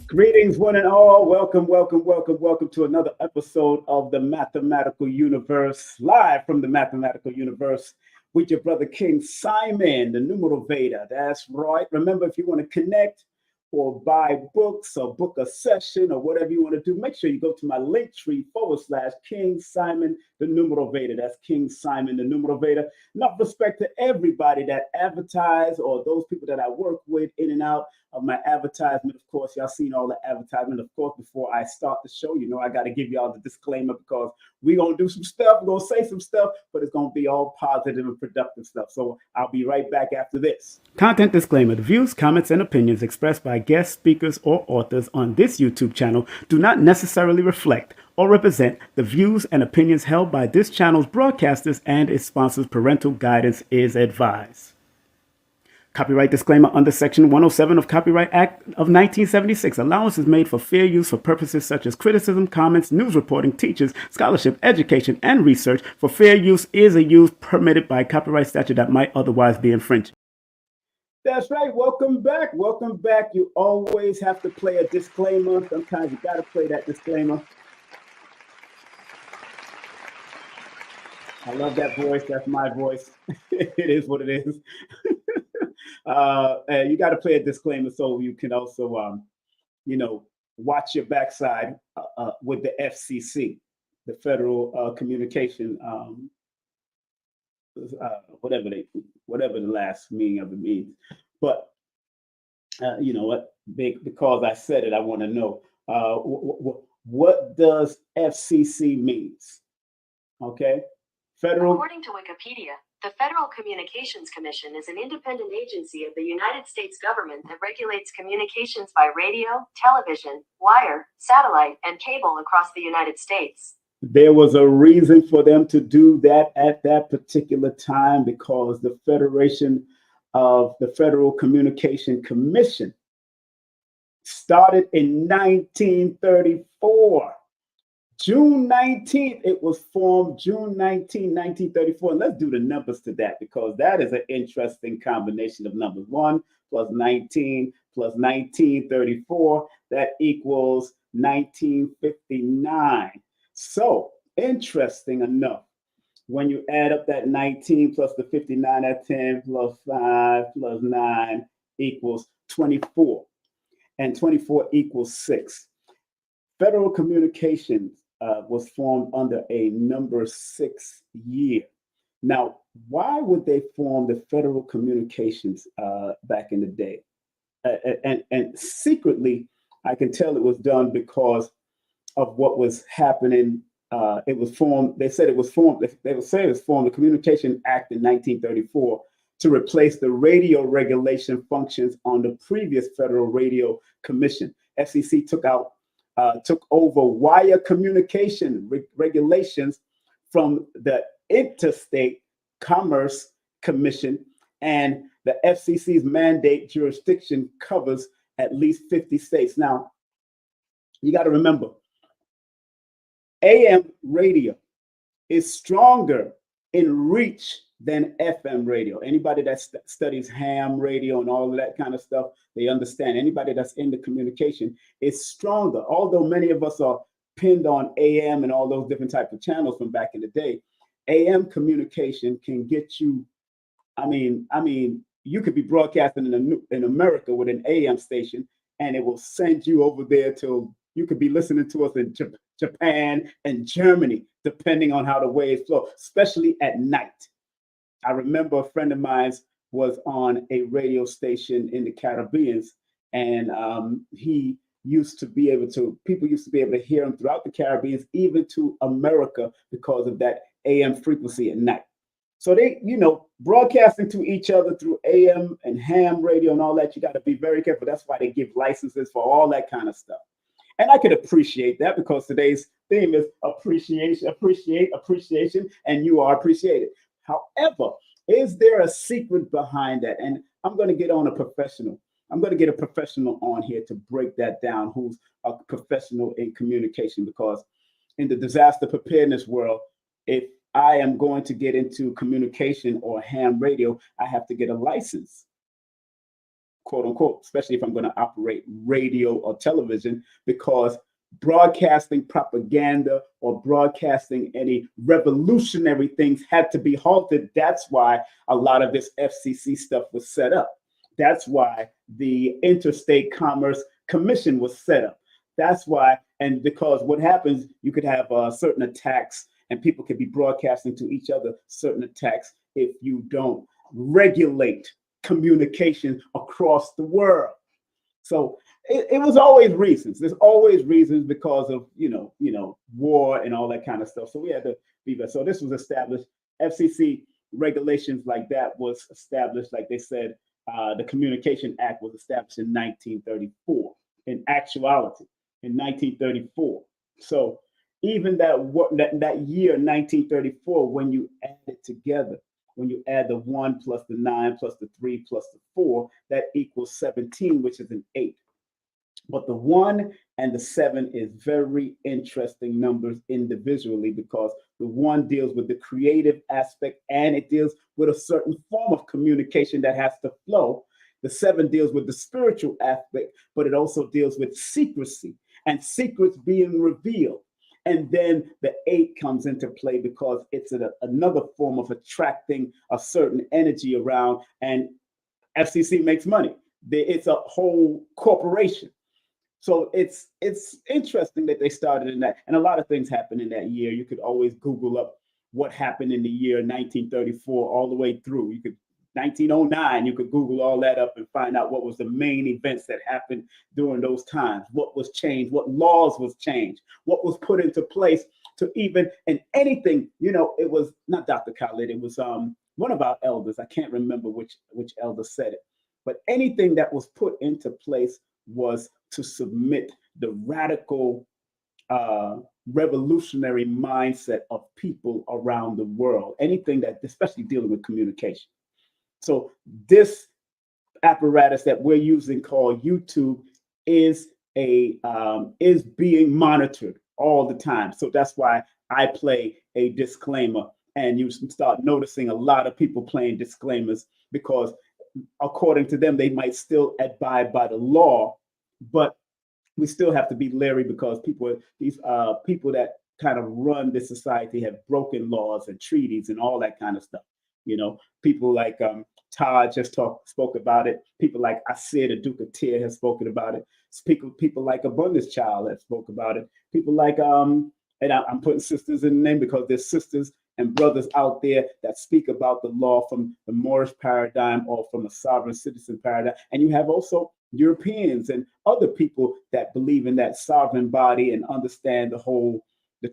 Greetings, one and all. Welcome to another episode of the Mathematical Universe, live from the Mathematical Universe with your brother King Simon, the Numerovator. That's right. Remember, if you want to connect or buy books or book a session or whatever you want to do, make sure you go to my link tree /King Simon, the Numerovator. That's King Simon, the Numerovator. Enough respect to everybody that advertise or those people that I work with in and out of my advertisement. Of course, y'all seen all the advertisement. Of course, before I start the show, you know, I got to give y'all the disclaimer because we're going to do some stuff. We're going to say some stuff, but it's going to be all positive and productive stuff. So I'll be right back after this. Content disclaimer. The views, comments, and opinions expressed by guest speakers or authors on this YouTube channel do not necessarily reflect or represent the views and opinions held by this channel's broadcasters and its sponsors. Parental guidance is advised. Copyright disclaimer under Section 107 of Copyright Act of 1976. Allowance is made for fair use for purposes such as criticism, comments, news reporting, teachers, scholarship, education, and research. For fair use is a use permitted by copyright statute that might otherwise be infringed. That's right. Welcome back. You always have to play a disclaimer. Sometimes you got to play that disclaimer. I love that voice. That's my voice. It is what it is. And you got to play a disclaimer so you can also, watch your backside with the FCC, the Federal Communication, whatever the last meaning of it means. But you know what? Because I said it, I want to know what does FCC means? Okay, federal. According to Wikipedia, the Federal Communications Commission is an independent agency of the United States government that regulates communications by radio, television, wire, satellite, and cable across the United States. There was a reason for them to do that at that particular time because the Federal Communication Commission Started in 1934. June 19th, it was formed June 19th, 1934. And let's do the numbers to that because that is an interesting combination of numbers. 1 plus 19 plus 1934, that equals 1959. So, interesting enough, when you add up that 19 plus the 59, that 10 plus 5 plus 9 equals 24. And 24 equals 6. Federal Communications was formed under a number 6 year. Now, why would they form the Federal Communications back in the day? And secretly, I can tell it was done because of what was happening. It was formed. They said it was formed. They would say it was formed. The Communication Act in 1934 to replace the radio regulation functions on the previous Federal Radio Commission. FCC took over wire communication regulations from the Interstate Commerce Commission, and the FCC's mandate jurisdiction covers at least 50 states. Now, you got to remember, AM radio is stronger in reach than FM radio. Anybody that studies ham radio and all of that kind of stuff, they understand. Anybody that's into communication is stronger. Although many of us are pinned on AM and all those different types of channels from back in the day, AM communication can get you. I mean, you could be broadcasting in America with an AM station, and it will send you over there to. You could be listening to us in Japan and Germany, depending on how the waves flow, especially at night. I remember a friend of mine was on a radio station in the Caribbean, and he used to be able to, people used to be able to hear him throughout the Caribbean, even to America, because of that AM frequency at night. So they, broadcasting to each other through AM and ham radio and all that, you got to be very careful. That's why they give licenses for all that kind of stuff. And I could appreciate that because today's theme is appreciation, appreciation, and you are appreciated. However, is there a secret behind that? And I'm going to get on a professional. I'm going to get a professional on here to break that down, who's a professional in communication, because in the disaster preparedness world, if I am going to get into communication or ham radio, I have to get a license, quote unquote, especially if I'm going to operate radio or television, because broadcasting propaganda or broadcasting any revolutionary things had to be halted. That's why a lot of this FCC stuff was set up. That's why the Interstate Commerce Commission was set up. That's why, and because what happens, you could have certain attacks and people could be broadcasting to each other certain attacks if you don't regulate communication across the world. So it was always reasons. There's always reasons because of war and all that kind of stuff. So we had to be there. So this was established. FCC regulations like that was established, like they said. The Communication Act was established in 1934. In actuality, in 1934. So even that year, 1934, when you add it together, when you add the 1 plus the 9 plus the 3 plus the 4, that equals 17, which is an 8. But the 1 and the 7 is very interesting numbers individually, because the 1 deals with the creative aspect and it deals with a certain form of communication that has to flow. The 7 deals with the spiritual aspect, but it also deals with secrecy and secrets being revealed. And then the 8 comes into play because it's another form of attracting a certain energy around, and FCC makes money. It's a whole corporation. So it's interesting that they started in that. And a lot of things happened in that year. You could always Google up what happened in the year 1934 all the way through. You could 1909, you could Google all that up and find out what was the main events that happened during those times, what was changed, what laws was changed, what was put into place to even, and anything, it was not Dr. Khalid, it was one of our elders. I can't remember which elder said it, but anything that was put into place was to submit the radical revolutionary mindset of people around the world, anything that, especially dealing with communication. So this apparatus that we're using called YouTube is is being monitored all the time. So that's why I play a disclaimer, and you start noticing a lot of people playing disclaimers because, according to them, they might still abide by the law, but we still have to be leery because these people that kind of run this society have broken laws and treaties and all that kind of stuff. People like Todd just spoke about it. People like Asir, the Duke of Tyr, has spoken about it. People like Abundance Child have spoke about it. People like and I'm putting sisters in the name because there's sisters and brothers out there that speak about the law from the Moorish paradigm or from a sovereign citizen paradigm. And you have also Europeans and other people that believe in that sovereign body and understand the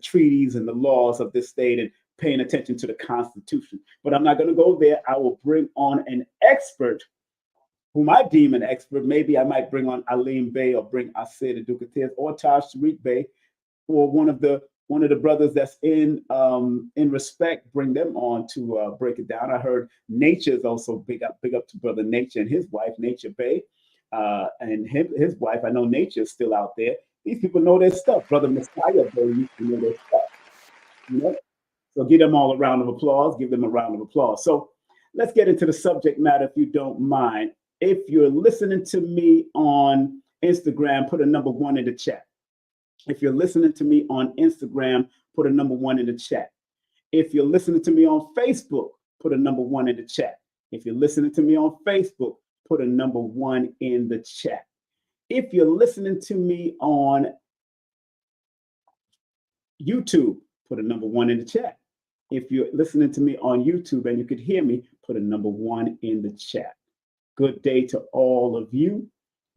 treaties and the laws of this state and paying attention to the Constitution. But I'm not going to go there. I will bring on an expert whom I deem an expert. Maybe I might bring on Alim Bey or bring Asir the Duke of Tears or Taj Tariq Bey or one of the brothers that's in respect. Bring them on to break it down. I heard Nature is also big up to Brother Nature and his wife Nature Bey, and his wife. I know Nature is still out there. These people know their stuff. Brother Messiah Bey used to know their stuff. You know, so give them all a round of applause. Give them a round of applause. So let's get into the subject matter, if you don't mind. If you're listening to me on Instagram, put a number 1 in the chat. If you're listening to me on Instagram, put a number 1 in the chat. If you're listening to me on Facebook, put a number 1 in the chat. If you're listening to me on Facebook, put a number 1 in the chat. If you're listening to me on YouTube, put a number 1 in the chat. If you're listening to me on YouTube and you could hear me, put a number 1 in the chat. Good day to all of you.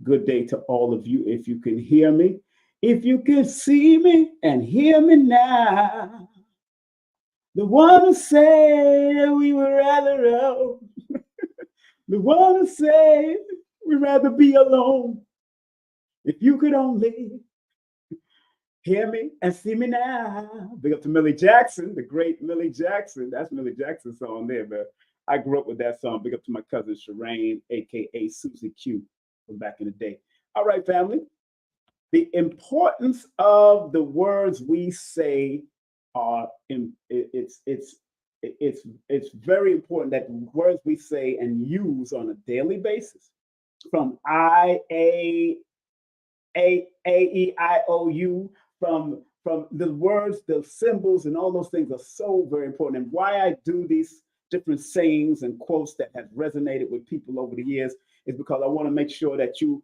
Good day to all of you. If you can hear me, if you can see me and hear me now, the one who say we would rather alone, the one who say we'd rather be alone. If you could only hear me and see me now. Big up to Millie Jackson, the great Millie Jackson. That's Millie Jackson's song there, man. I grew up with that song. Big up to my cousin Shireen, aka Susie Q, from back in the day. All right, family. The importance of the words we say it's very important that the words we say and use on a daily basis, from A-E-I-O-U, from the words, the symbols, and all those things are so very important. And why I do these different sayings and quotes that have resonated with people over the years is because I want to make sure that you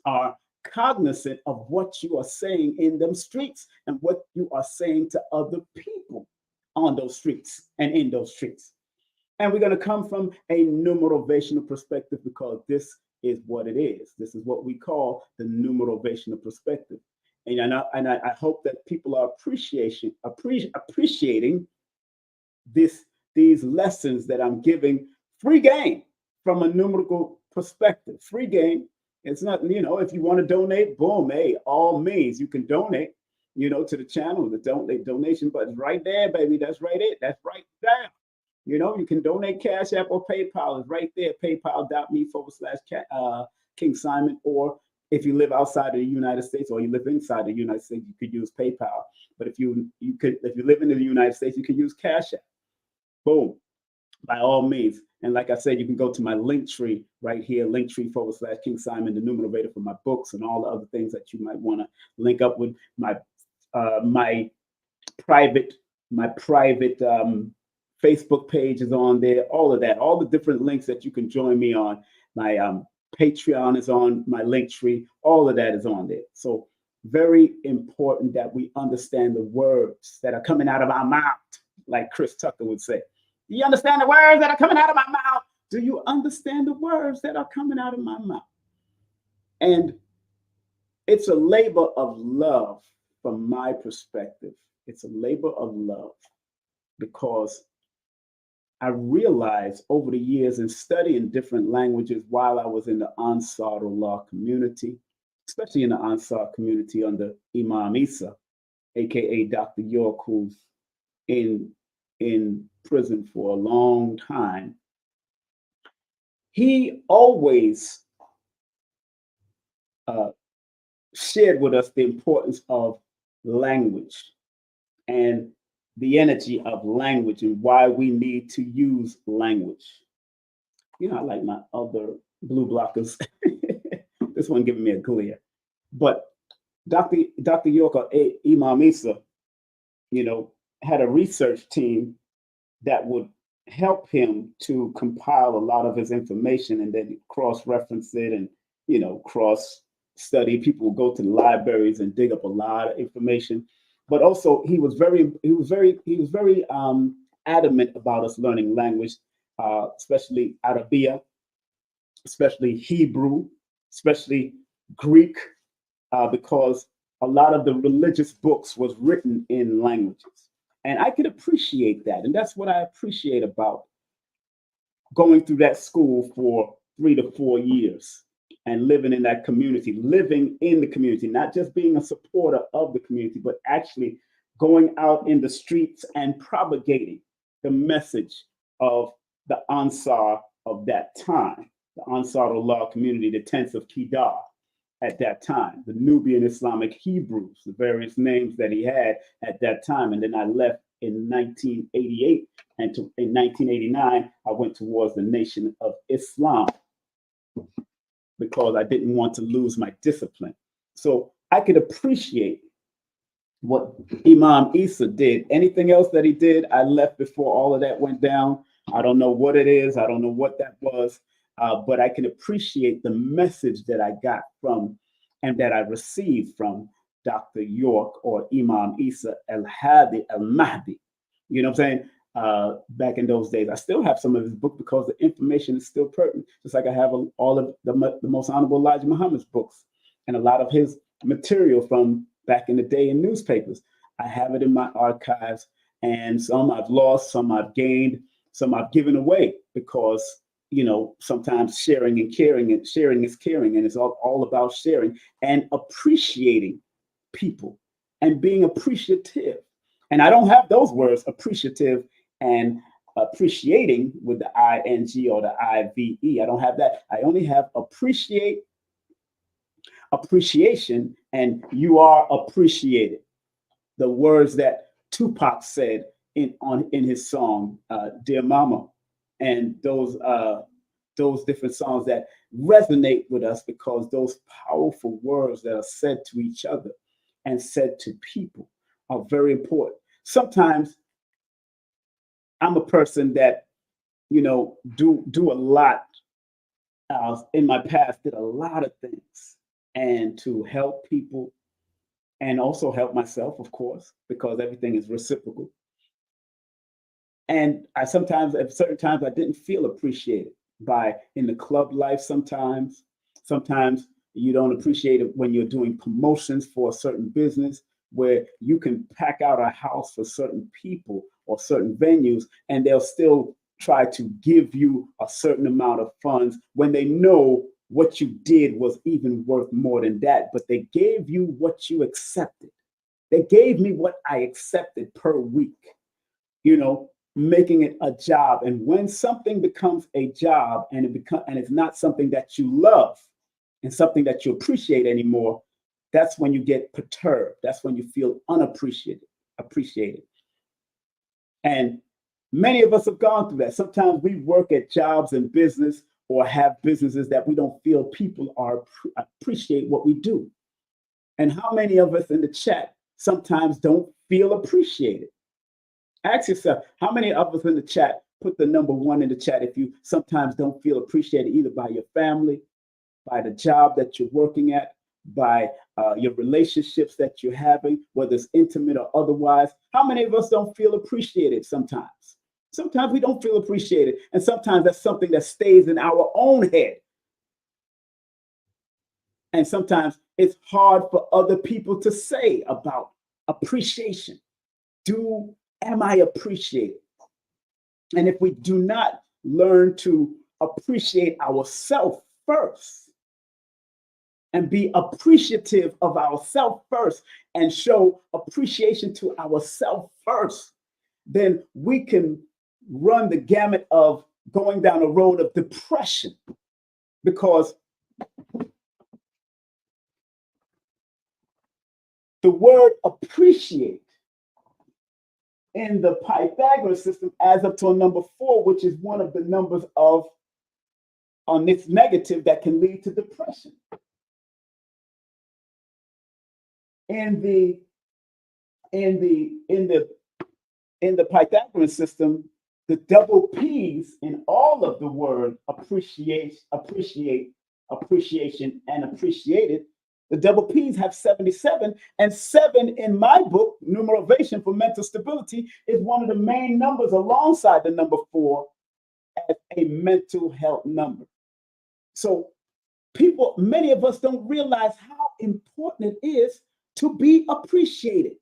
are cognizant of what you are saying in them streets and what you are saying to other people on those streets and in those streets. And we're going to come from a numerovational perspective because this is what it is. This is what we call the numerovational perspective. And I hope that people are appreciating these lessons that I'm giving free game from a numerical perspective. Free game. It's not, if you want to donate, boom, hey, all means you can donate, to the channel. The donation button's right there, baby. That's right it. That's right there. You can donate Cash App or PayPal. It's right there, paypal.me/King Simon. Or if you live outside of the United States or you live inside the United States, you could use PayPal. But if you live in the United States, you can use Cash App. Boom, by all means. And like I said, you can go to my link tree right here, linktree/King Simon, the Numerator, for my books and all the other things that you might want to link up with. My private Facebook page is on there. All of that, all the different links that you can join me on. My Patreon is on my link tree. All of that is on there. So very important that we understand the words that are coming out of our mouth, like Chris Tucker would say. Do you understand the words that are coming out of my mouth? Do you understand the words that are coming out of my mouth? And it's a labor of love from my perspective. It's a labor of love because I realized over the years in studying different languages while I was in the Ansarullah community, especially in the Ansar community under Imam Isa, aka Dr. York, who's in prison for a long time. He always shared with us the importance of language and the energy of language and why we need to use language. I like my other blue blockers. This one giving me a glare. But Dr. York or Imam Isa, you know, had a research team that would help him to compile a lot of his information and then cross-reference it and cross study. People would go to the libraries and dig up a lot of information. But also he was very adamant about us learning language, especially Arabia, especially Hebrew, especially Greek, because a lot of the religious books was written in languages. And I could appreciate that. And that's what I appreciate about going through that school for 3 to 4 years and living in that community, living in the community, not just being a supporter of the community, but actually going out in the streets and propagating the message of the Ansar of that time, the Ansar Allah community, the tents of Kedar at that time, the Nubian Islamic Hebrews, the various names that he had at that time. And then I left in 1988, and in 1989, I went towards the Nation of Islam because I didn't want to lose my discipline. So I could appreciate what Imam Isa did. Anything else that he did, I left before all of that went down. I don't know what it is. I don't know what that was. But I can appreciate the message that I got from and that I received from Dr. York or Imam Isa al-Hadi al-Mahdi. You know what I'm saying? Back in those days, I still have some of his book because the information is still pertinent, just like I have all of the Most Honorable Elijah Muhammad's books and a lot of his material from back in the day in newspapers. I have it in my archives, and some I've lost, some I've gained, some I've given away because sometimes sharing and caring, and sharing is caring, and it's all about sharing and appreciating people and being appreciative. And I don't have those words, appreciative and appreciating, with the ing or the ive. I don't have that. I only have appreciation, and you are appreciated. The words that Tupac said in his song "Dear Mama," and those different songs that resonate with us because those powerful words that are said to each other and said to people are very important. Sometimes I'm a person that do a lot. In my past, did a lot of things and to help people and also help myself, of course, because everything is reciprocal. And I sometimes, at certain times, I didn't feel appreciated by in the club life. Sometimes you don't appreciate it when you're doing promotions for a certain business where you can pack out a house for certain people or certain venues, and they'll still try to give you a certain amount of funds when they know what you did was even worth more than that. But they gave you what you accepted. They gave me what I accepted per week. Making it a job. And when something becomes a job and it's not something that you love and something that you appreciate anymore, that's when you get perturbed. That's when you feel appreciated. And many of us have gone through that. Sometimes we work at jobs and business or have businesses that we don't feel people appreciate what we do. And how many of us in the chat sometimes don't feel appreciated? Ask yourself, how many of us in the chat, put the number 1 in the chat if you sometimes don't feel appreciated either by your family, by the job that you're working at, by your relationships that you're having, whether it's intimate or otherwise. How many of us don't feel appreciated sometimes? Sometimes we don't feel appreciated. And sometimes that's something that stays in our own head. And sometimes it's hard for other people to say about appreciation. Am I appreciated? And if we do not learn to appreciate ourselves first and be appreciative of ourselves first and show appreciation to ourselves first, then we can run the gamut of going down a road of depression because The word appreciate in the Pythagorean system adds up to a number 4, which is one of the numbers of on this negative that can lead to depression. In the in the in the in the Pythagorean system, the double P's in all of the word appreciation, and appreciated, the double P's have 77, and 7 in my book, Numerovation for Mental Stability, is one of the main numbers alongside the number 4 as a mental health number. So many of us don't realize how important it is to be appreciated,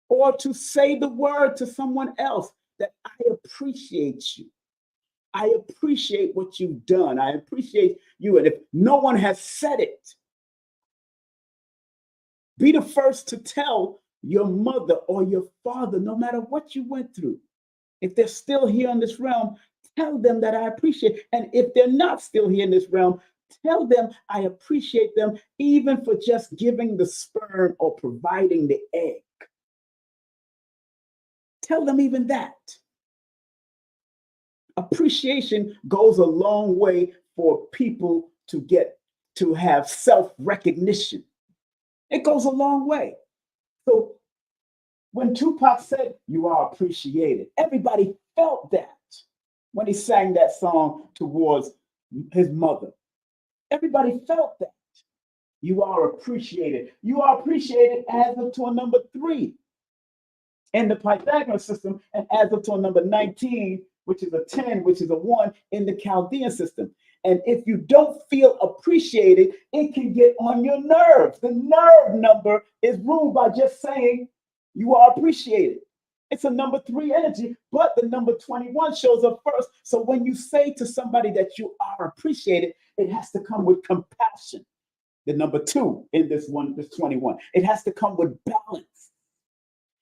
or to say the word to someone else that I appreciate you. I appreciate what you've done. I appreciate you. And if no one has said it, be the first to tell your mother or your father, no matter what you went through. If they're still here in this realm, tell them that I appreciate. And if they're not still here in this realm, tell them I appreciate them, even for just giving the sperm or providing the egg. Tell them even that. Appreciation goes a long way for people to have self-recognition. It goes a long way. So when Tupac said, "You are appreciated," everybody felt that when he sang that song towards his mother. Everybody felt that. You are appreciated. You are appreciated adds up to a number 3 in the Pythagorean system, and adds up to a number 19, which is a 10, which is a 1 in the Chaldean system. And if you don't feel appreciated, it can get on your nerves. The nerve number is ruled by just saying you are appreciated. It's a number 3 energy, but the number 21 shows up first. So when you say to somebody that you are appreciated, it has to come with compassion. The number 2 in this 21. It has to come with balance.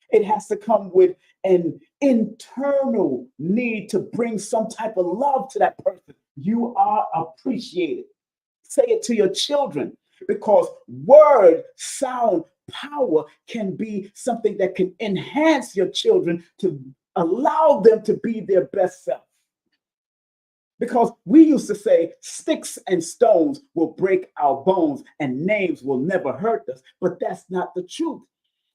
It has to come with an internal need to bring some type of love to that person. You are appreciated. Say it to your children, because word, sound, power can be something that can enhance your children to allow them to be their best self. Because we used to say sticks and stones will break our bones and names will never hurt us, but that's not the truth.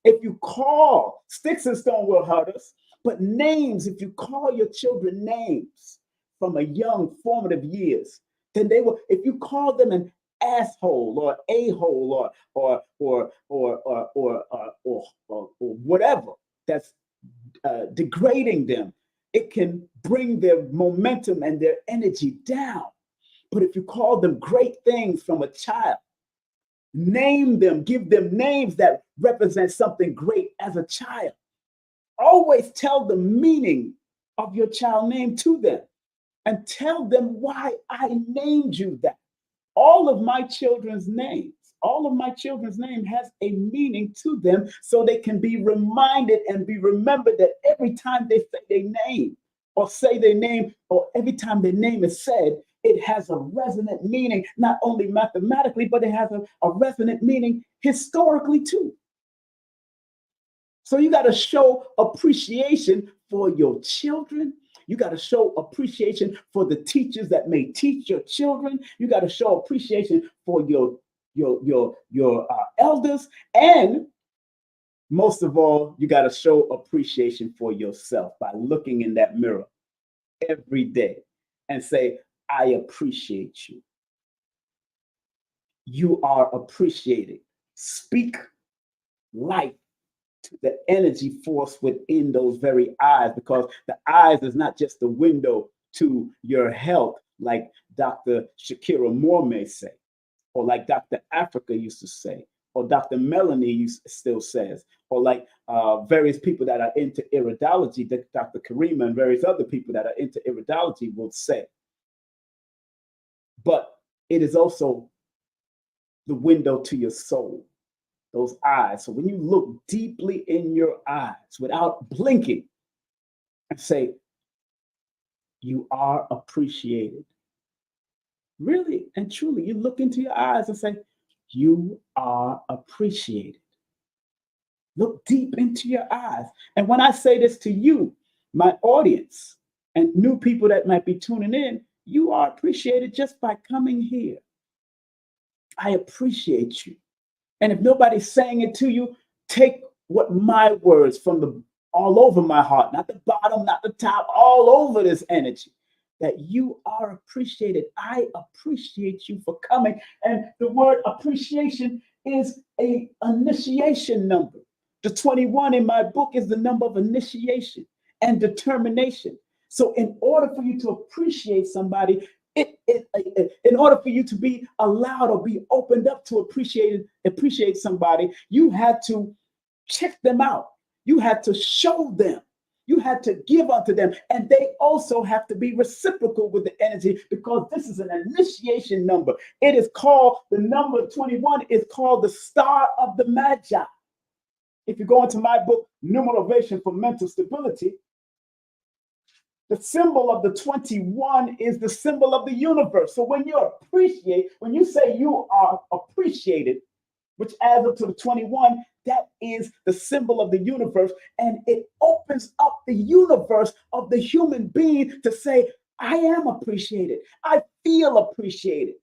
If you call, sticks and stone will hurt us, but names, if you call your children names from a young formative years, then they will. If you call them an asshole or a-hole or whatever that's degrading them, it can bring their momentum and their energy down. But if you call them great things from a child, name them, give them names that represent something great as a child. Always tell the meaning of your child name to them and tell them why I named you that. All of my children's names, all of my children's name has a meaning to them, so they can be reminded and be remembered that every time they say their name or say their name, or every time their name is said, it has a resonant meaning, not only mathematically, but it has a resonant meaning historically too. So you got to show appreciation for your children. You got to show appreciation for the teachers that may teach your children. You got to show appreciation for your elders, and most of all, you got to show appreciation for yourself by looking in that mirror every day and say, I appreciate you. You are appreciated. Speak life to the energy force within those very eyes, because the eyes is not just the window to your health, like Dr. Shakira Moore may say, or like Dr. Africa used to say, or Dr. Melanie still says, or like various people that are into iridology, Dr. Karima and various other people that are into iridology will say. But it is also the window to your soul, those eyes. So when you look deeply in your eyes without blinking and say, you are appreciated. Really and truly, you look into your eyes and say, you are appreciated. Look deep into your eyes. And when I say this to you, my audience, and new people that might be tuning in, you are appreciated just by coming here. I appreciate you. And if nobody's saying it to you, take what my words from the all over my heart, not the bottom, not the top, all over this energy, that you are appreciated. I appreciate you for coming. And the word appreciation is a initiation number. The 21 in my book is the number of initiation and determination. So in order for you to appreciate somebody, in order for you to be allowed or be opened up to appreciate somebody, you had to check them out. You had to show them. You had to give unto them. And they also have to be reciprocal with the energy, because this is an initiation number. It is called, the number 21 is called the star of the Magi. If you go into my book, Numerovational for Mental Stability, the symbol of the 21 is the symbol of the universe. So when you say you are appreciated, which adds up to the 21, that is the symbol of the universe. And it opens up the universe of the human being to say, I am appreciated. I feel appreciated.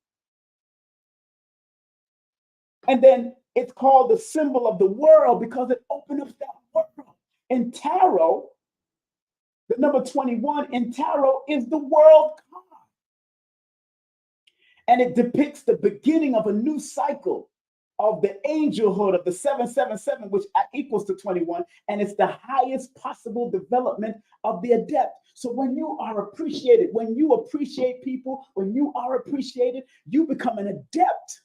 And then it's called the symbol of the world because it opens up that world. In tarot, the number 21 in tarot is the world card. And it depicts the beginning of a new cycle of the angelhood of the 777, which equals to 21. And it's the highest possible development of the adept. So when you are appreciated, when you appreciate people, when you are appreciated, you become an adept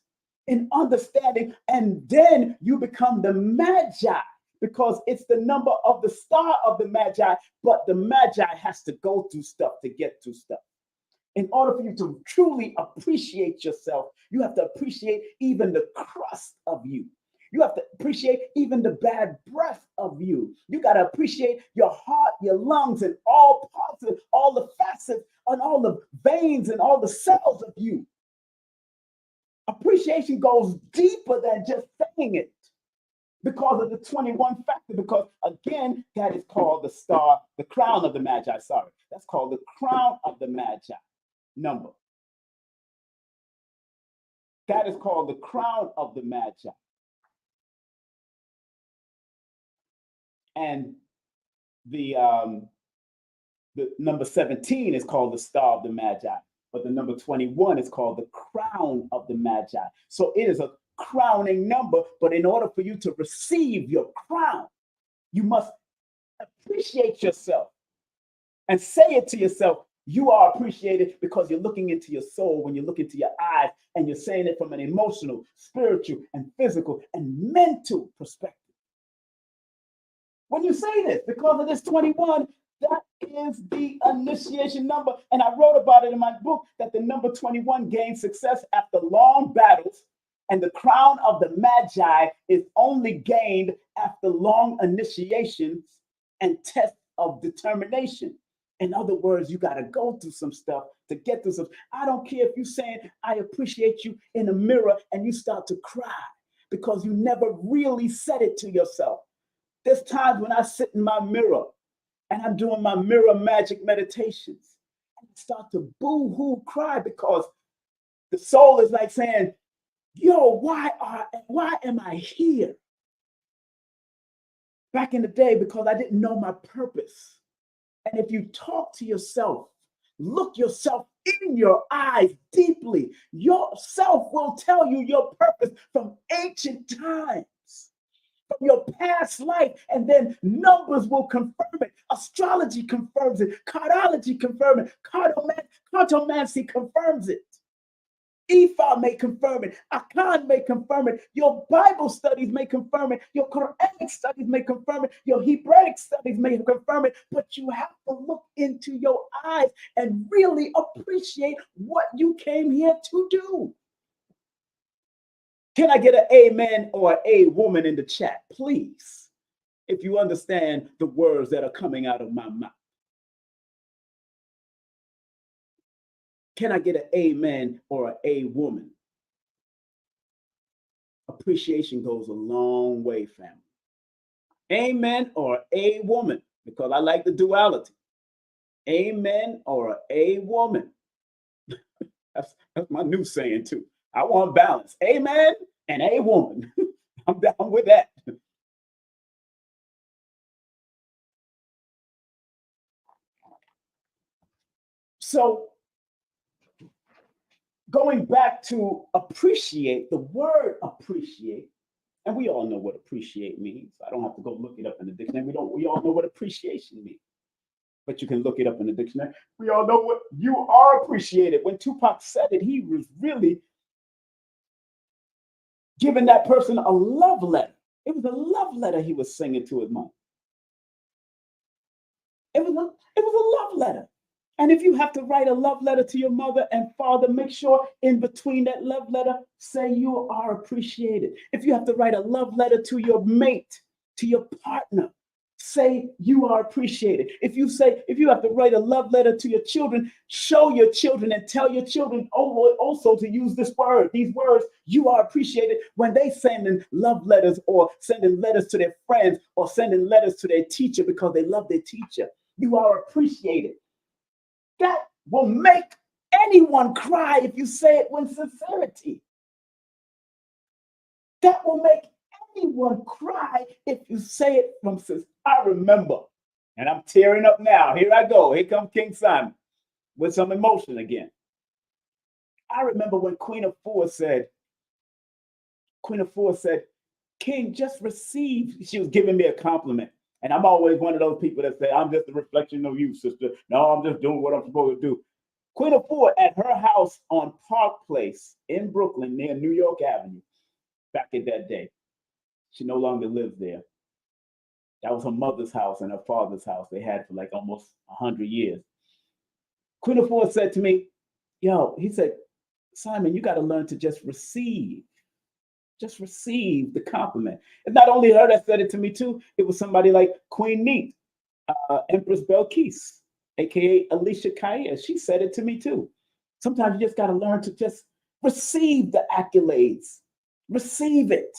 in understanding. And then you become the Magi, because it's the number of the star of the Magi, but the Magi has to go through stuff to get to stuff. In order for you to truly appreciate yourself, you have to appreciate even the crust of you. You have to appreciate even the bad breath of you. You got to appreciate your heart, your lungs, and all parts of all the facets and all the veins and all the cells of you. Appreciation goes deeper than just saying it, because of the 21 factor, because again, that is called the star, the crown of the Magi. Sorry, that's called the crown of the Magi number. That is called the crown of the Magi. And the number 17 is called the star of the Magi, but the number 21 is called the crown of the Magi. So it is a crowning number, but in order for you to receive your crown, you must appreciate yourself and say it to yourself. You are appreciated because you're looking into your soul, when you look into your eyes, and you're saying it from an emotional, spiritual, and physical and mental perspective. When you say this, because of this 21, that is the initiation number. And I wrote about it in my book, that the number 21 gains success after long battles, and the crown of the Magi is only gained after long initiations and tests of determination. In other words, you got to go through some stuff to get through some. I don't care if you're saying, I appreciate you in a mirror, and you start to cry because you never really said it to yourself. There's times when I sit in my mirror and I'm doing my mirror magic meditations, and I start to boo-hoo cry, because the soul is like saying, yo, why am I here? Back in the day, because I didn't know my purpose. And if you talk to yourself, look yourself in your eyes deeply, yourself will tell you your purpose from ancient times, from your past life, and then numbers will confirm it. Astrology confirms it. Cardiology confirms it. Cartomancy confirms it. Ifa may confirm it. Akan may confirm it. Your Bible studies may confirm it. Your Quranic studies may confirm it. Your Hebraic studies may confirm it. But you have to look into your eyes and really appreciate what you came here to do. Can I get an amen or a woman in the chat, please, if you understand the words that are coming out of my mouth? Can I get an amen or a woman? Appreciation goes a long way, family. Amen or a woman, because I like the duality. Amen or a woman. That's my new saying too. I want balance. Amen and a woman. I'm down with that. So going back to appreciate, the word appreciate, and we all know what appreciate means. I don't have to go look it up in the dictionary. We all know what appreciation means. But you can look it up in the dictionary. We all know what you are appreciated. When Tupac said it, he was really giving that person a love letter. It was a love letter he was singing to his mom. It was a love letter. And if you have to write a love letter to your mother and father, make sure in between that love letter, say you are appreciated. If you have to write a love letter to your mate, to your partner, say you are appreciated. If you have to write a love letter to your children, show your children and tell your children also to use these words, you are appreciated when they sending love letters or sending letters to their friends or sending letters to their teacher because they love their teacher. You are appreciated. That will make anyone cry if you say it with sincerity. That will make anyone cry if you say it from sincerity. I remember, and I'm tearing up now. Here I go. Here comes King Simon with some emotion again. I remember when Queen of Four said, King, just receive. She was giving me a compliment. And I'm always one of those people that say, I'm just a reflection of you, sister. No, I'm just doing what I'm supposed to do. Queen of Four at her house on Park Place in Brooklyn near New York Avenue back in that day. She no longer lives there. That was her mother's house and her father's house. They had for like almost 100 years. Queen of Four said to me, he said, Simon, you got to learn to just receive. Just receive the compliment. It's not only her that said it to me too. It was somebody like Queen Neat, Empress Belkis, aka Alicia Kaya. She said it to me too. Sometimes you just got to learn to just receive the accolades. Receive it.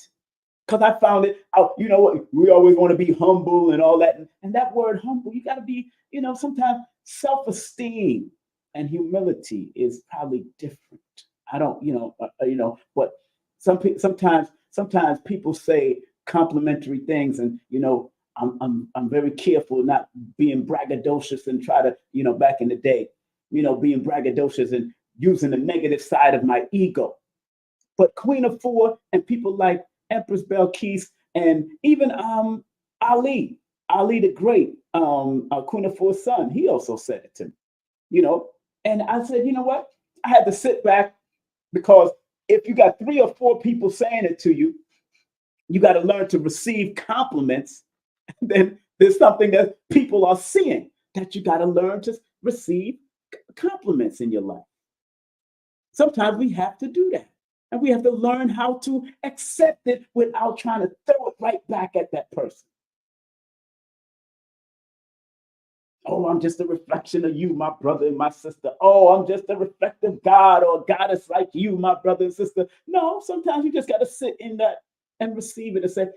Because I found it out, you know what, we always want to be humble and all that. And that word humble, you got to be, sometimes self-esteem and humility is probably different. I don't, but sometimes people say complimentary things, and I'm very careful not being braggadocious and try to, back in the day, being braggadocious and using the negative side of my ego. But Queen of Four and people like Empress Belkis and even Ali the Great, Queen of Four's son, he also said it to me, And I said, you know what? I had to sit back because if you got 3 or 4 people saying it to you, you got to learn to receive compliments. Then there's something that people are seeing that you got to learn to receive compliments in your life. Sometimes we have to do that. And we have to learn how to accept it without trying to throw it right back at that person. Oh, I'm just a reflection of you, my brother and my sister. Oh, I'm just a reflective God or goddess like you, my brother and sister. No, sometimes you just got to sit in that and receive it and say,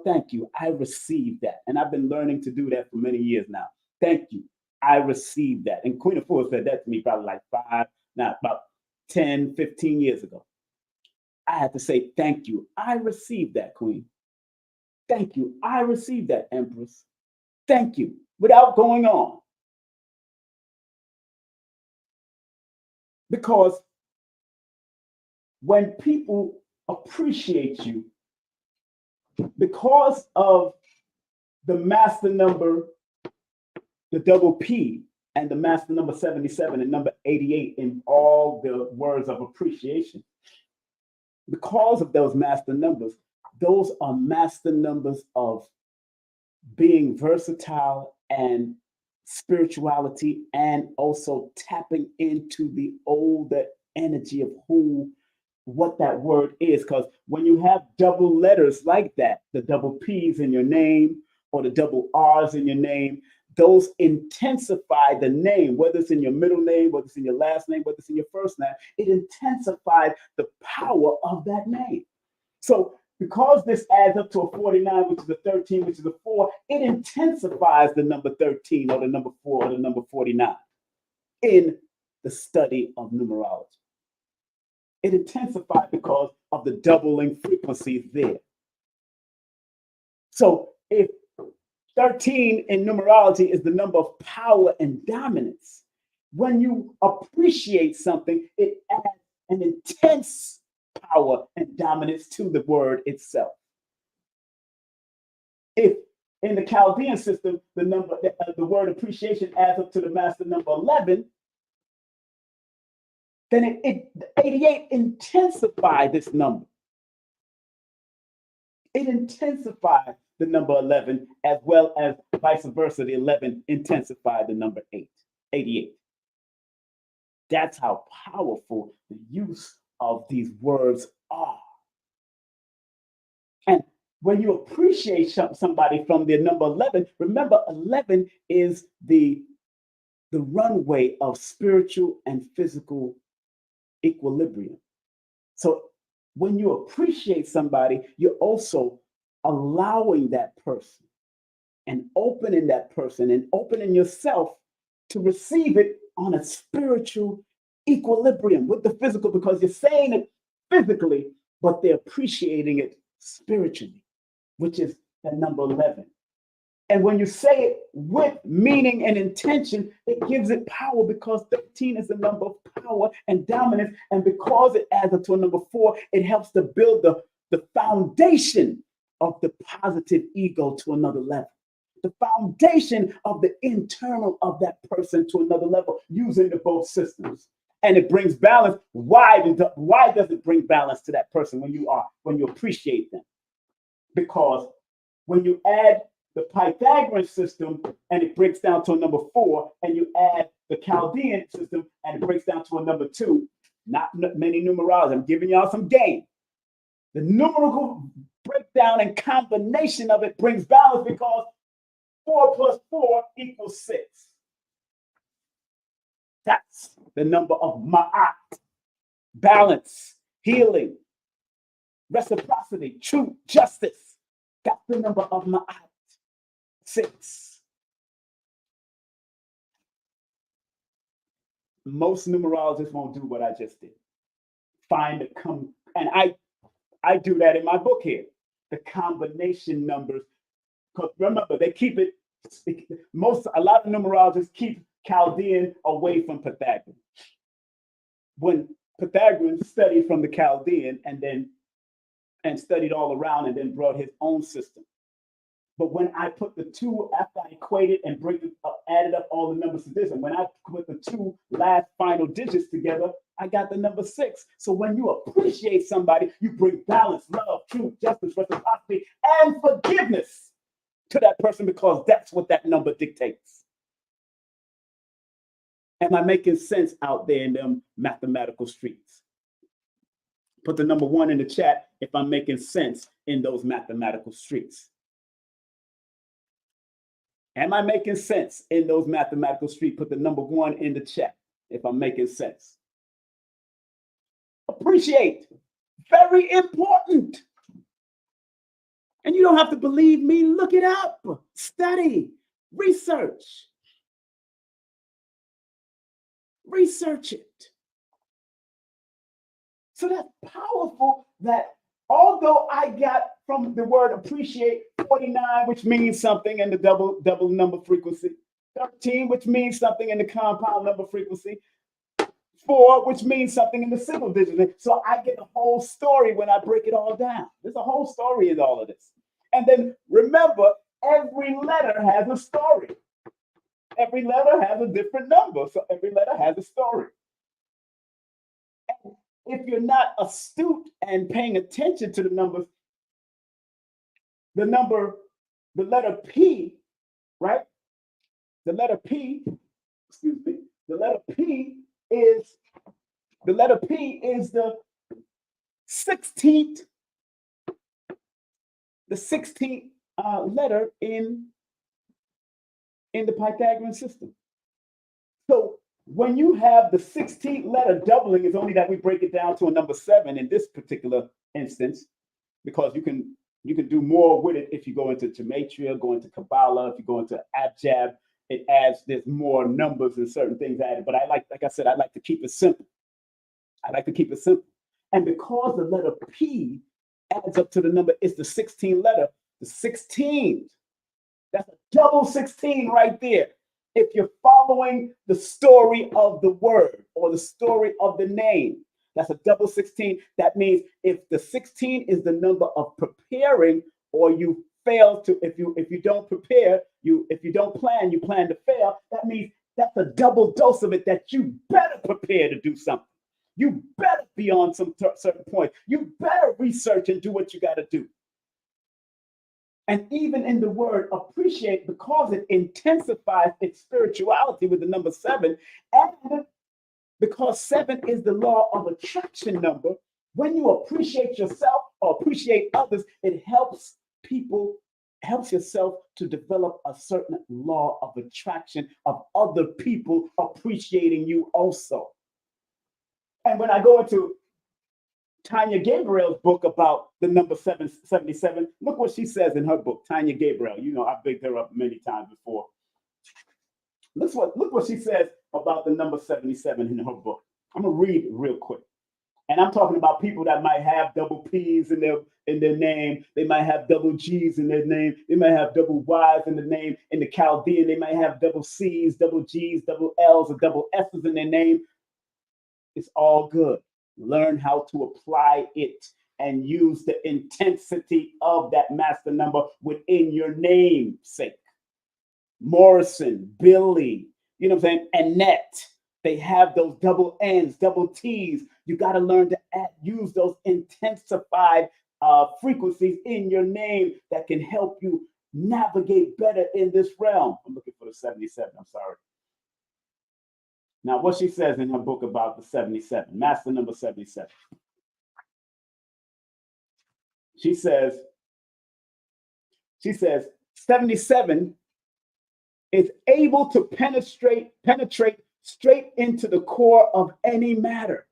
thank you. I received that. And I've been learning to do that for many years now. Thank you. I received that. And Queen of Four said that to me probably like about 10, 15 years ago. I had to say, thank you. I received that, Queen. Thank you. I received that, Empress. Thank you. Without going on. Because when people appreciate you, because of the master number, the double P, and the master number 77 and number 88 in all the words of appreciation, because of those master numbers, those are master numbers of being versatile and spirituality, and also tapping into the older energy of what that word is. Because when you have double letters like that, the double P's in your name or the double R's in your name, those intensify the name, whether it's in your middle name, whether it's in your last name, whether it's in your first name, it intensifies the power of that name. So because this adds up to a 49, which is a 13, which is a 4, it intensifies the number 13 or the number 4 or the number 49 in the study of numerology. It intensifies because of the doubling frequencies there. So if 13 in numerology is the number of power and dominance, when you appreciate something, it adds an intense power and dominance to the word itself. If in the Chaldean system, the word appreciation adds up to the master number 11, then 88 intensifies this number. It intensifies the number 11, as well as vice versa, the 11 intensified the number 88. That's how powerful the use of these words are. And when you appreciate somebody from the number 11, remember 11 is the runway of spiritual and physical equilibrium. So when you appreciate somebody, you're also allowing that person and opening that person and opening yourself to receive it on a spiritual equilibrium with the physical, because you're saying it physically, but they're appreciating it spiritually, which is the number 11. And when you say it with meaning and intention, it gives it power, because 13 is the number of power and dominance. And because it adds up to a number 4, it helps to build the foundation of the positive ego to another level. The foundation of the internal of that person to another level, using the both systems. And it brings balance. Why does it bring balance to that person when you appreciate them? Because when you add the Pythagorean system and it breaks down to a number 4, and you add the Chaldean system and it breaks down to a number 2, not many numerology. I'm giving y'all some game. The numerical breakdown and combination of it brings balance, because 4 plus 4 equals 6. That's the number of ma'at, balance, healing, reciprocity, truth, justice. That's the number of ma'at, 6. Most numerologists won't do what I just did. And I do that in my book here. The combination numbers, because remember, they keep it, a lot of numerologists keep Chaldean away from Pythagorean. When Pythagorean studied from the Chaldean and studied all around, and then brought his own system. But when I put the two, after I equated and added up all the numbers to this, and when I put the two last final digits together, I got the number 6. So when you appreciate somebody, you bring balance, love, truth, justice, reciprocity, and forgiveness to that person, because that's what that number dictates. Am I making sense out there in them mathematical streets? Put the number 1 in the chat if I'm making sense in those mathematical streets. Am I making sense in those mathematical streets? Put the number 1 in the chat if I'm making sense. Appreciate. Very important. And you don't have to believe me. Look it up. Study. Research. Research it. So that's powerful, that although I got from the word appreciate 49, which means something in the double number frequency, 13, which means something in the compound number frequency, 4, which means something in the single digit. So I get a whole story when I break it all down. There's a whole story in all of this. And then remember, every letter has a story. Every letter has a different number. So every letter has a story. And if you're not astute and paying attention to the numbers, the letter P, right? The letter P is the 16th letter in the Pythagorean system. So when you have the 16th letter doubling, it's only that we break it down to a number 7 in this particular instance. because you can do more with it if you go into gematria, go into Kabbalah, if you go into Abjad. It adds there's more numbers and certain things added. But like I said, I like to keep it simple. I like to keep it simple. And because the letter P adds up to the number, it's the 16th letter. The 16, that's a double 16 right there. If you're following the story of the word or the story of the name, that's a double 16. That means if the 16 is the number of preparing, or you fail to, if you don't prepare, if you don't plan, you plan to fail. That means that's a double dose of it, that you better prepare to do something. You better be on some certain point. You better research and do what you got to do. And even in the word appreciate, because it intensifies its spirituality with the number 7, and because 7 is the law of attraction number, when you appreciate yourself or appreciate others, it helps yourself to develop a certain law of attraction of other people appreciating you also. And when I go into Tanya Gabriel's book about the number 777, look what she says in her book. Tanya Gabriel, I've bigged her up many times before. Look what she says about the number 77 in her book. I'm gonna read it real quick. And I'm talking about people that might have double P's in their name. They might have double G's in their name. They might have double Y's in the name. In the Chaldean, they might have double C's, double G's, double L's, or double S's in their name. It's all good. Learn how to apply it and use the intensity of that master number within your namesake. Morrison, Billy, you know what I'm saying? Annette, they have those double N's, double T's. You got to learn to use those intensified frequencies in your name that can help you navigate better in this realm. I'm looking for the 77, I'm sorry. Now, what she says in her book about the 77, master number 77. She says 77 is able to penetrate straight into the core of any matter.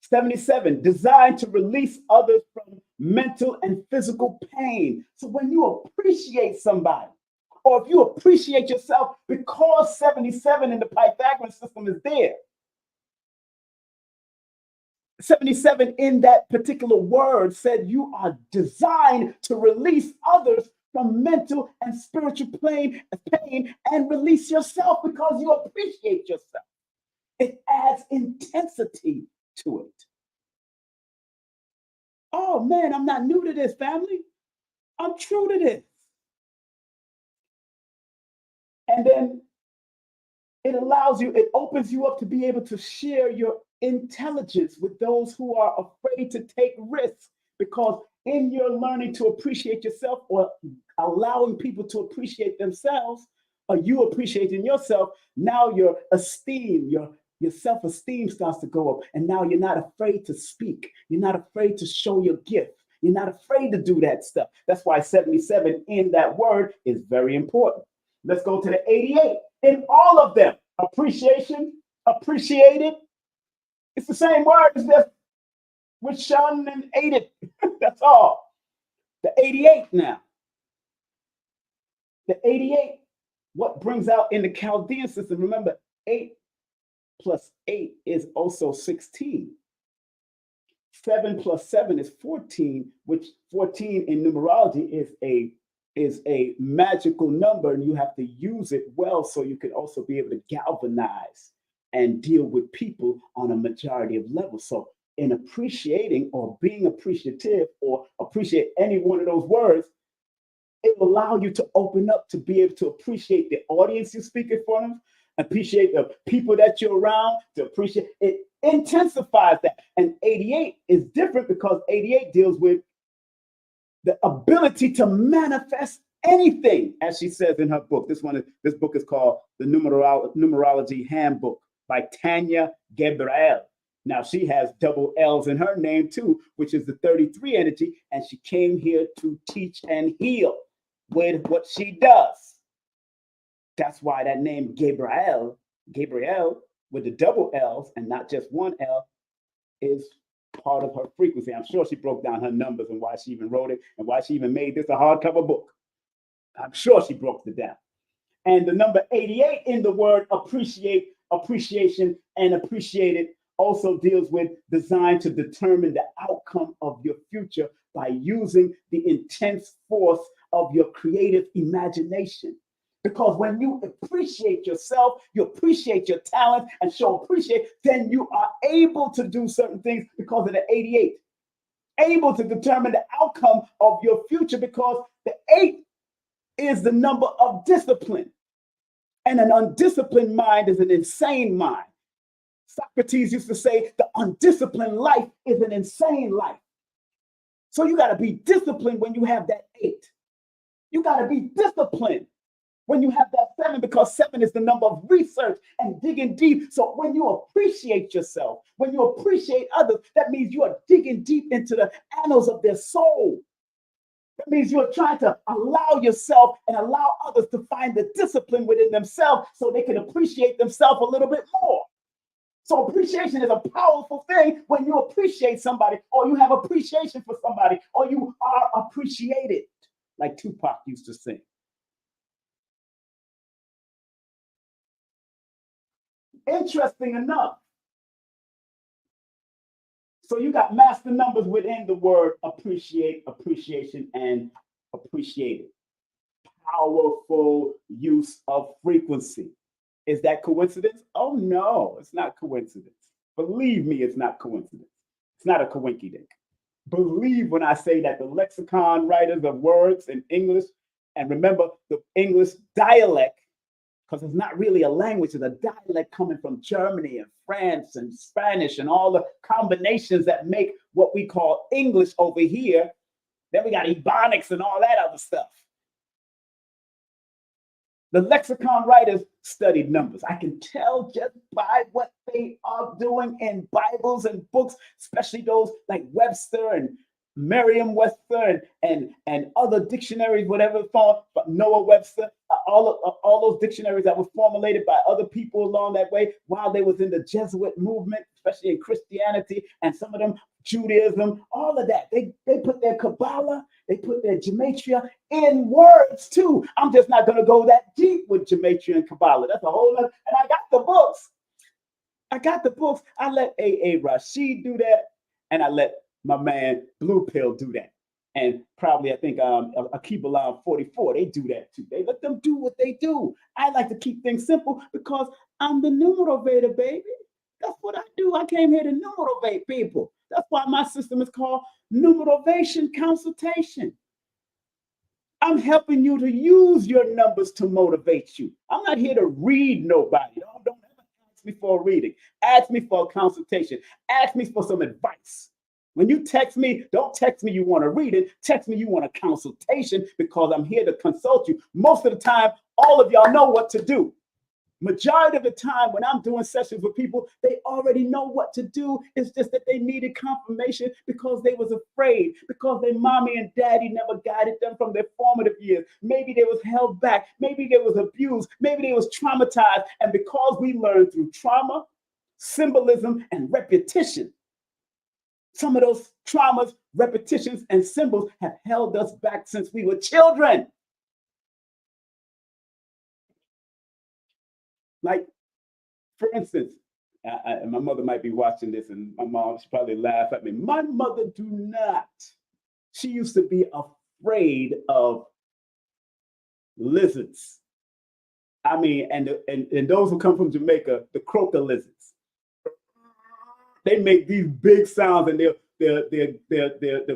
77, designed to release others from mental and physical pain. So when you appreciate somebody, or if you appreciate yourself, because 77 in the Pythagorean system is there, 77 in that particular word said you are designed to release others from mental and spiritual pain and release yourself because you appreciate yourself. It adds intensity to it. Oh man, I'm not new to this, family. I'm true to this. And then it opens you up to be able to share your intelligence with those who are afraid to take risks, because in your learning to appreciate yourself, or allowing people to appreciate themselves, or you appreciating yourself, now your esteem, your self-esteem starts to go up. And now you're not afraid to speak. You're not afraid to show your gift. You're not afraid to do that stuff. That's why 77 in that word is very important. Let's go to the 88. In all of them, appreciation, appreciated, it's the same word. It's just with shun and aided. That's all. The 88 now. The 88, what brings out in the Chaldean system, remember, 8 plus 8 is also 16. 7 plus 7 is 14, which 14 in numerology is a magical number, and you have to use it well so you can also be able to galvanize and deal with people on a majority of levels. So in appreciating or being appreciative or appreciate any one of those words, it will allow you to open up to be able to appreciate the audience you're speaking for them, appreciate the people that you're around, to appreciate it. Intensifies that. And 88 is different because 88 deals with the ability to manifest anything, as she says in her book. This book is called The Numerology Handbook by Tanya Gabriel. Now, she has double L's in her name too, which is the 33 energy, and she came here to teach and heal with what she does. That's why that name Gabriel with the double L's and not just one L, is part of her frequency. I'm sure she broke down her numbers and why she even wrote it and why she even made this a hardcover book. I'm sure she broke it down. And the number 88 in the word appreciate, appreciation, and appreciated also deals with designed to determine the outcome of your future by using the intense force of your creative imagination. Because when you appreciate yourself, you appreciate your talent and show appreciate, then you are able to do certain things because of the 88. Able to determine the outcome of your future because the 8 is the number of discipline. And an undisciplined mind is an insane mind. Socrates used to say the undisciplined life is an insane life. So you got to be disciplined when you have that 8. You got to be disciplined when you have that 7 because 7 is the number of research and digging deep. So when you appreciate yourself, when you appreciate others, that means you are digging deep into the annals of their soul. That means you're trying to allow yourself and allow others to find the discipline within themselves so they can appreciate themselves a little bit more. So appreciation is a powerful thing when you appreciate somebody or you have appreciation for somebody or you are appreciated, like Tupac used to sing. Interesting enough. So you got master numbers within the word appreciate, appreciation, and appreciated. Powerful use of frequency. Is that coincidence? Oh no, it's not coincidence. Believe me, it's not coincidence. It's not a coinkydink. Believe when I say that the lexicon writers of words in English, and remember the English dialect, because it's not really a language, it's a dialect coming from Germany and France and Spanish and all the combinations that make what we call English over here. Then we got Ebonics and all that other stuff. The lexicon writers studied numbers. I can tell just by what they are doing in Bibles and books, especially those like Webster and Merriam-Webster and other dictionaries, whatever, Noah Webster, all those dictionaries that were formulated by other people along that way while they was in the Jesuit movement, especially in Christianity and some of them Judaism, all of that. They put their Kabbalah, they put their gematria in words too. I'm just not going to go that deep with gematria and Kabbalah. That's a whole other, and I got the books. I let A.A. Rashid do that, and I let my man Blue Pill do that. And probably I think Akib Alam 44, they do that too. They let them do what they do. I like to keep things simple because I'm the numerovator, baby. That's what I do. I came here to numerovate people. That's why my system is called Numerovation Consultation. I'm helping you to use your numbers to motivate you. I'm not here to read nobody. Don't ever ask me for a reading. Ask me for a consultation. Ask me for some advice. When you text me, don't text me you want to read it. Text me you want a consultation because I'm here to consult you. Most of the time, all of y'all know what to do. Majority of the time when I'm doing sessions with people, they already know what to do. It's just that they needed confirmation because they was afraid, because their mommy and daddy never guided them from their formative years. Maybe they was held back. Maybe they was abused. Maybe they was traumatized. And because we learned through trauma, symbolism, and repetition, some of those traumas, repetitions, and symbols have held us back since we were children. Like, for instance, my mother might be watching this and my mom, she probably laugh at me. My mother do not. She used to be afraid of lizards. I mean, and those who come from Jamaica, the croaker lizards. They make these big sounds and the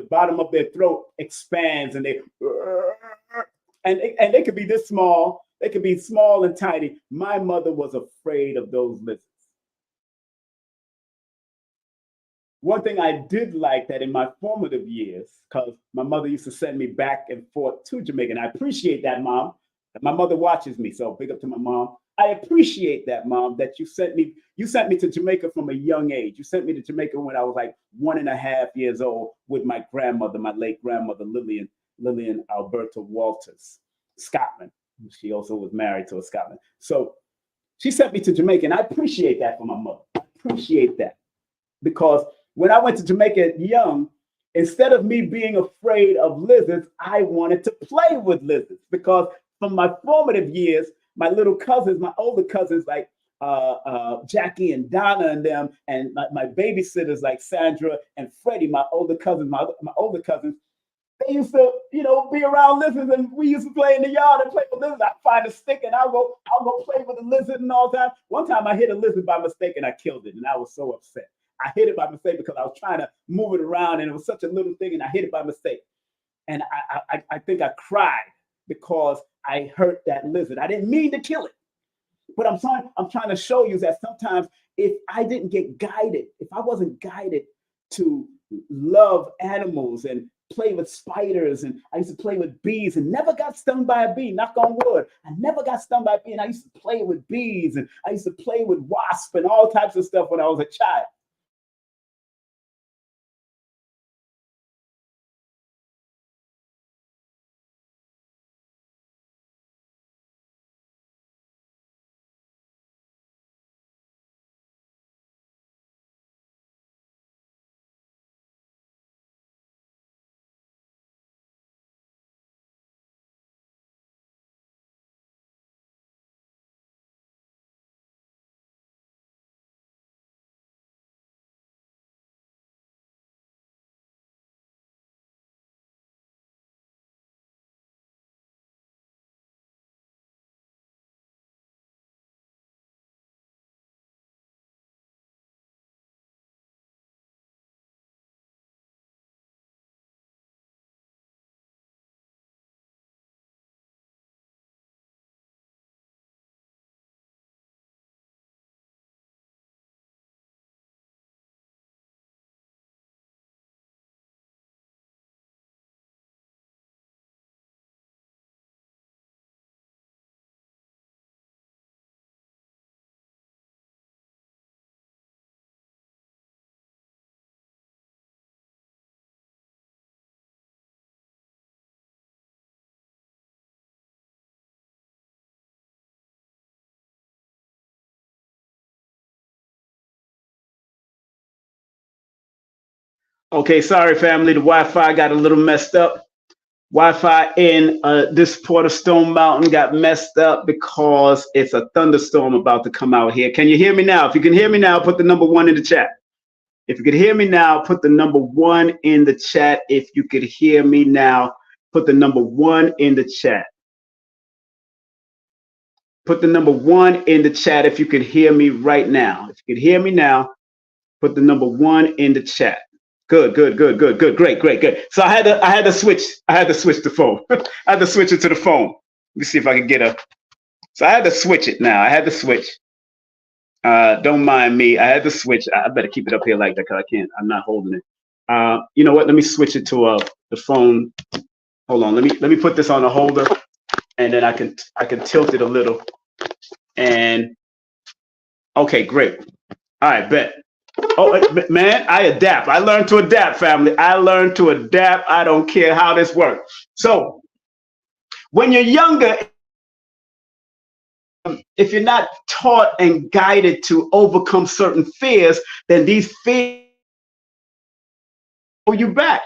bottom of their throat expands and they could be this small. They could be small and tiny. My mother was afraid of those lizards. One thing I did like that in my formative years, because my mother used to send me back and forth to Jamaica, and I appreciate that, Mom. My mother watches me, so big up to my mom. I appreciate that, Mom, that you sent me to Jamaica from a young age. You sent me to Jamaica when I was like 1.5 years old with my grandmother, my late grandmother, Lillian Alberta Walters, Scotland. She also was married to a Scotland. So she sent me to Jamaica, and I appreciate that for my mother. I appreciate that because When I went to Jamaica young, instead of me being afraid of lizards, I wanted to play with lizards because from my formative years, my little cousins, my older cousins, like Jackie and Donna and them, and my babysitters like Sandra and Freddie, my older cousins, my older cousins, they used to, be around lizards, and we used to play in the yard and play with lizards. I'd find a stick and I'll go play with a lizard and all that. One time I hit a lizard by mistake and I killed it, and I was so upset. I hit it by mistake because I was trying to move it around, and it was such a little thing, and I hit it by mistake. And I think I cried because I hurt that lizard. I didn't mean to kill it. But I'm trying to show you that sometimes if I didn't get guided, if I wasn't guided to love animals and play with spiders, and I used to play with bees and never got stung by a bee, knock on wood. I never got stung by a bee, and I used to play with bees, and I used to play with wasps and all types of stuff when I was a child. Okay, sorry, family. The Wi-Fi got a little messed up. Wi-Fi in this part of Stone Mountain got messed up because it's a thunderstorm about to come out here. Can you hear me now? If you can hear me now, put the number 1 in the chat. If you could hear me now, put the number 1 in the chat. If you could hear me now, put the number 1 in the chat. Put the number 1 in the chat if you could hear me right now. If you could hear me now, put the number 1 in the chat. Good. Great. So I had to switch the phone. I had to switch it to the phone. Let me see if I can get a. So I had to switch it now. I had to switch. Don't mind me. I had to switch. I better keep it up here like that because I can't. I'm not holding it. You know what? Let me switch it to the phone. Hold on. Let me put this on a holder, and then I can tilt it a little. And okay, great. All right, bet. Oh, man, I adapt. I learned to adapt, family. I learned to adapt. I don't care how this works. So when you're younger, if you're not taught and guided to overcome certain fears, then these fears pull you back.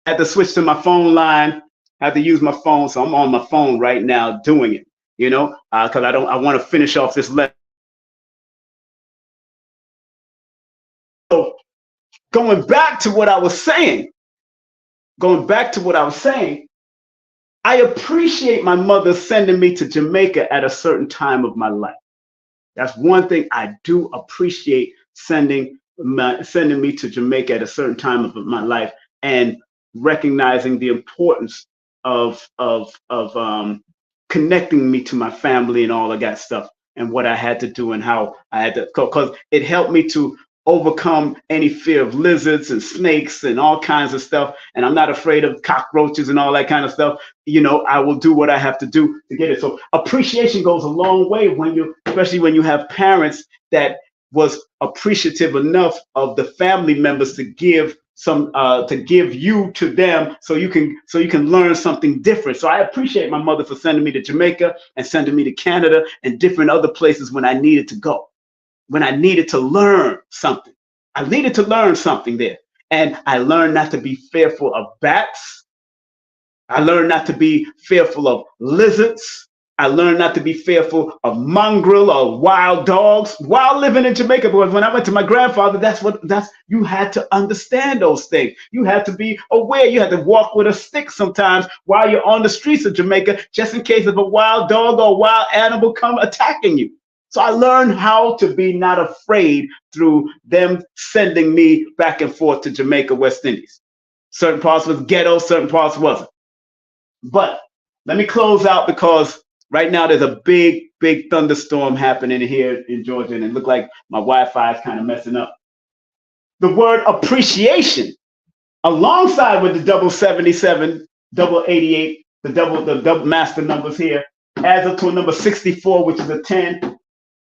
I had to switch to my phone line. I had to use my phone, so I'm on my phone right now doing it. Because I want to finish off this lesson. So going back to what I was saying, I appreciate my mother sending me to Jamaica at a certain time of my life. That's one thing I do appreciate, sending me to Jamaica at a certain time of my life, and recognizing the importance of connecting me to my family and all of that stuff, and what I had to do and how I had to, because it helped me to overcome any fear of lizards and snakes and all kinds of stuff. And I'm not afraid of cockroaches and all that kind of stuff. I will do what I have to do to get it. So appreciation goes a long way especially when you have parents that was appreciative enough of the family members to give to give you to them so you can learn something different. So I appreciate my mother for sending me to Jamaica and sending me to Canada and different other places when I needed to go, when I needed to learn something. I needed to learn something there. And I learned not to be fearful of bats. I learned not to be fearful of lizards. I learned not to be fearful of mongrel or wild dogs while living in Jamaica. Because when I went to my grandfather, you had to understand those things. You had to be aware. You had to walk with a stick sometimes while you're on the streets of Jamaica, just in case of a wild dog or wild animal come attacking you. So I learned how to be not afraid through them sending me back and forth to Jamaica, West Indies. Certain parts was ghetto, certain parts wasn't. But let me close out because right now there's a big, big thunderstorm happening here in Georgia, and it looked like my Wi-Fi is kind of messing up. The word appreciation, alongside with the double 77, double 88, the double master numbers here, adds up to a number 64, which is a 10,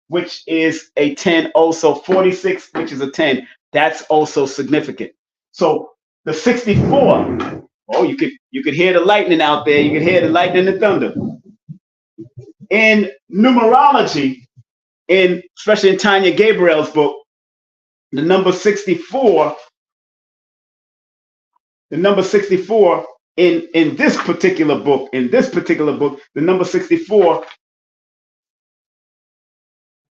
which is a 10 also, 46, which is a 10. That's also significant. So the 64, oh, you could hear the lightning out there. You could hear the lightning and thunder. In numerology, especially in Tanya Gabriel's book, the number 64 in this particular book, the number 64,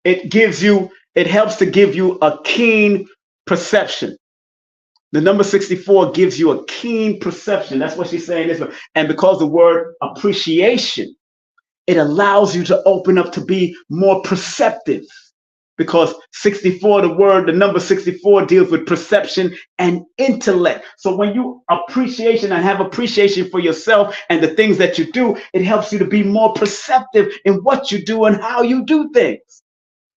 it helps to give you a keen perception. The number 64 gives you a keen perception. That's what she's saying. And because the word appreciation, it allows you to open up to be more perceptive. Because the number 64 deals with perception and intellect. So when you appreciation and have appreciation for yourself and the things that you do, it helps you to be more perceptive in what you do and how you do things.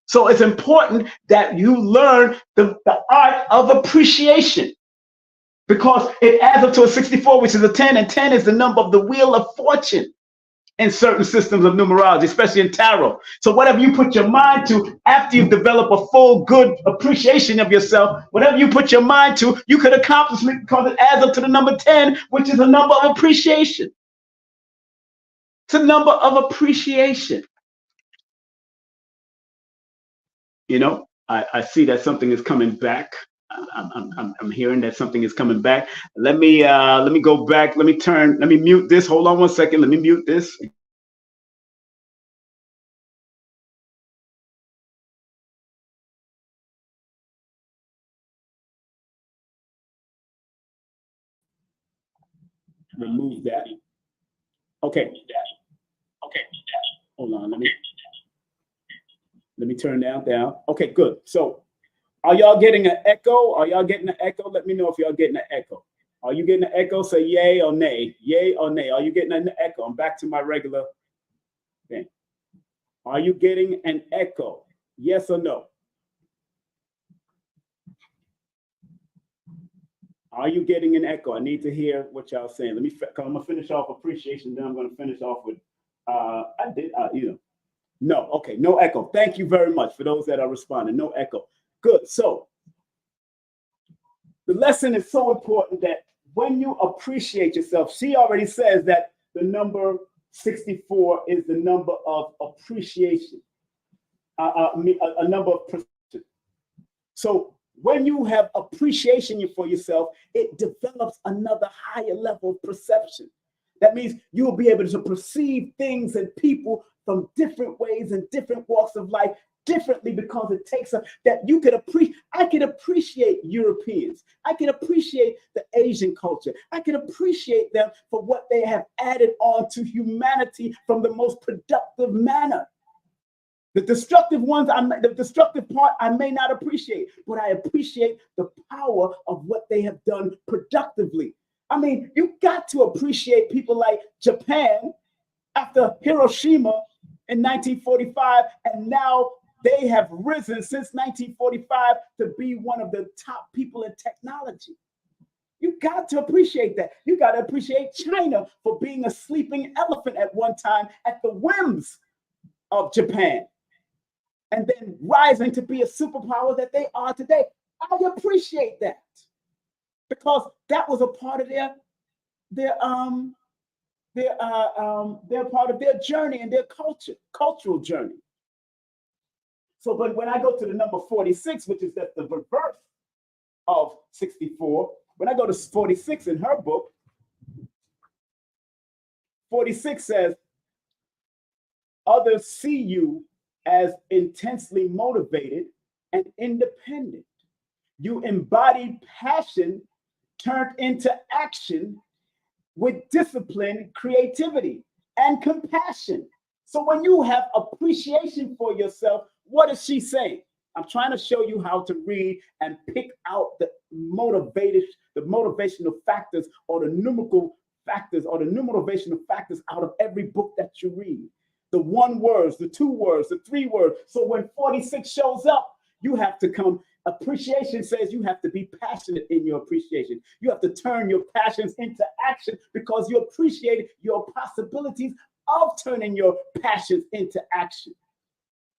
So it's important that you learn the art of appreciation, because it adds up to a 64, which is a 10, and 10 is the number of the wheel of fortune in certain systems of numerology, especially in tarot. So whatever you put your mind to after you've developed a full good appreciation of yourself, whatever you put your mind to, you could accomplish it because it adds up to the number 10, which is a number of appreciation. It's a number of appreciation. You know, I see that something is coming back. I'm hearing that something is coming back. Let me go back. Let me mute this. Hold on one second. Let me mute this. Remove that. Okay. Hold on. Let me turn that down. Okay, good. So are y'all getting an echo? Let me know if y'all getting an echo. Are you getting an echo? Say yay or nay. Yay or nay. Are you getting an echo? I'm back to my regular thing. Are you getting an echo? Yes or no? Are you getting an echo? I need to hear what y'all saying. I'm gonna finish off appreciation, then I'm gonna finish off with no, okay, no echo. Thank you very much for those that are responding. No echo. Good. So the lesson is so important that when you appreciate yourself, she already says that the number 64 is the number of appreciation, a number of perception. So when you have appreciation for yourself, it develops another higher level of perception. That means you will be able to perceive things and people from different ways and different walks of life differently, because it takes that you could appreciate. I could appreciate Europeans. I can appreciate the Asian culture. I can appreciate them for what they have added on to humanity from the most productive manner. The destructive part I may not appreciate, but I appreciate the power of what they have done productively. I mean, you got to appreciate people like Japan after Hiroshima in 1945, and now they have risen since 1945 to be one of the top people in technology. You got to appreciate that. You got to appreciate China for being a sleeping elephant at one time at the whims of Japan, and then rising to be a superpower that they are today. I appreciate that. because that was a part of their they're part of their journey and their cultural journey. So, but when I go to the number 46, which is the reverse of 64, when I go to 46 in her book, 46 says, others see you as intensely motivated and independent. You embody passion turned into action with discipline, creativity, and compassion. So when you have appreciation for yourself, what is she saying? I'm trying to show you how to read and pick out the motivational factors or the numerical factors or the numerovational factors out of every book that you read. The 1 words, the 2 words, the 3 words. So when 46 shows up, you have to come. Appreciation says you have to be passionate in your appreciation. You have to turn your passions into action because you appreciate your possibilities of turning your passions into action.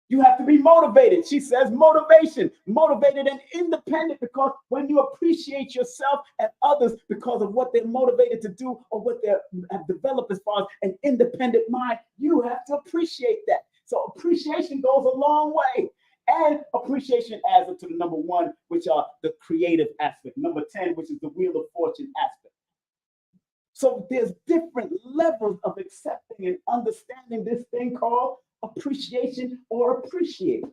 You have to be motivated. She says motivation, motivated and independent, because when you appreciate yourself and others because of what they're motivated to do or what they have developed as far as an independent mind, you have to appreciate that. So appreciation goes a long way. And appreciation adds up to the number 1, which are the creative aspect. Number 10, which is the Wheel of Fortune aspect. So there's different levels of accepting and understanding this thing called appreciation or appreciate.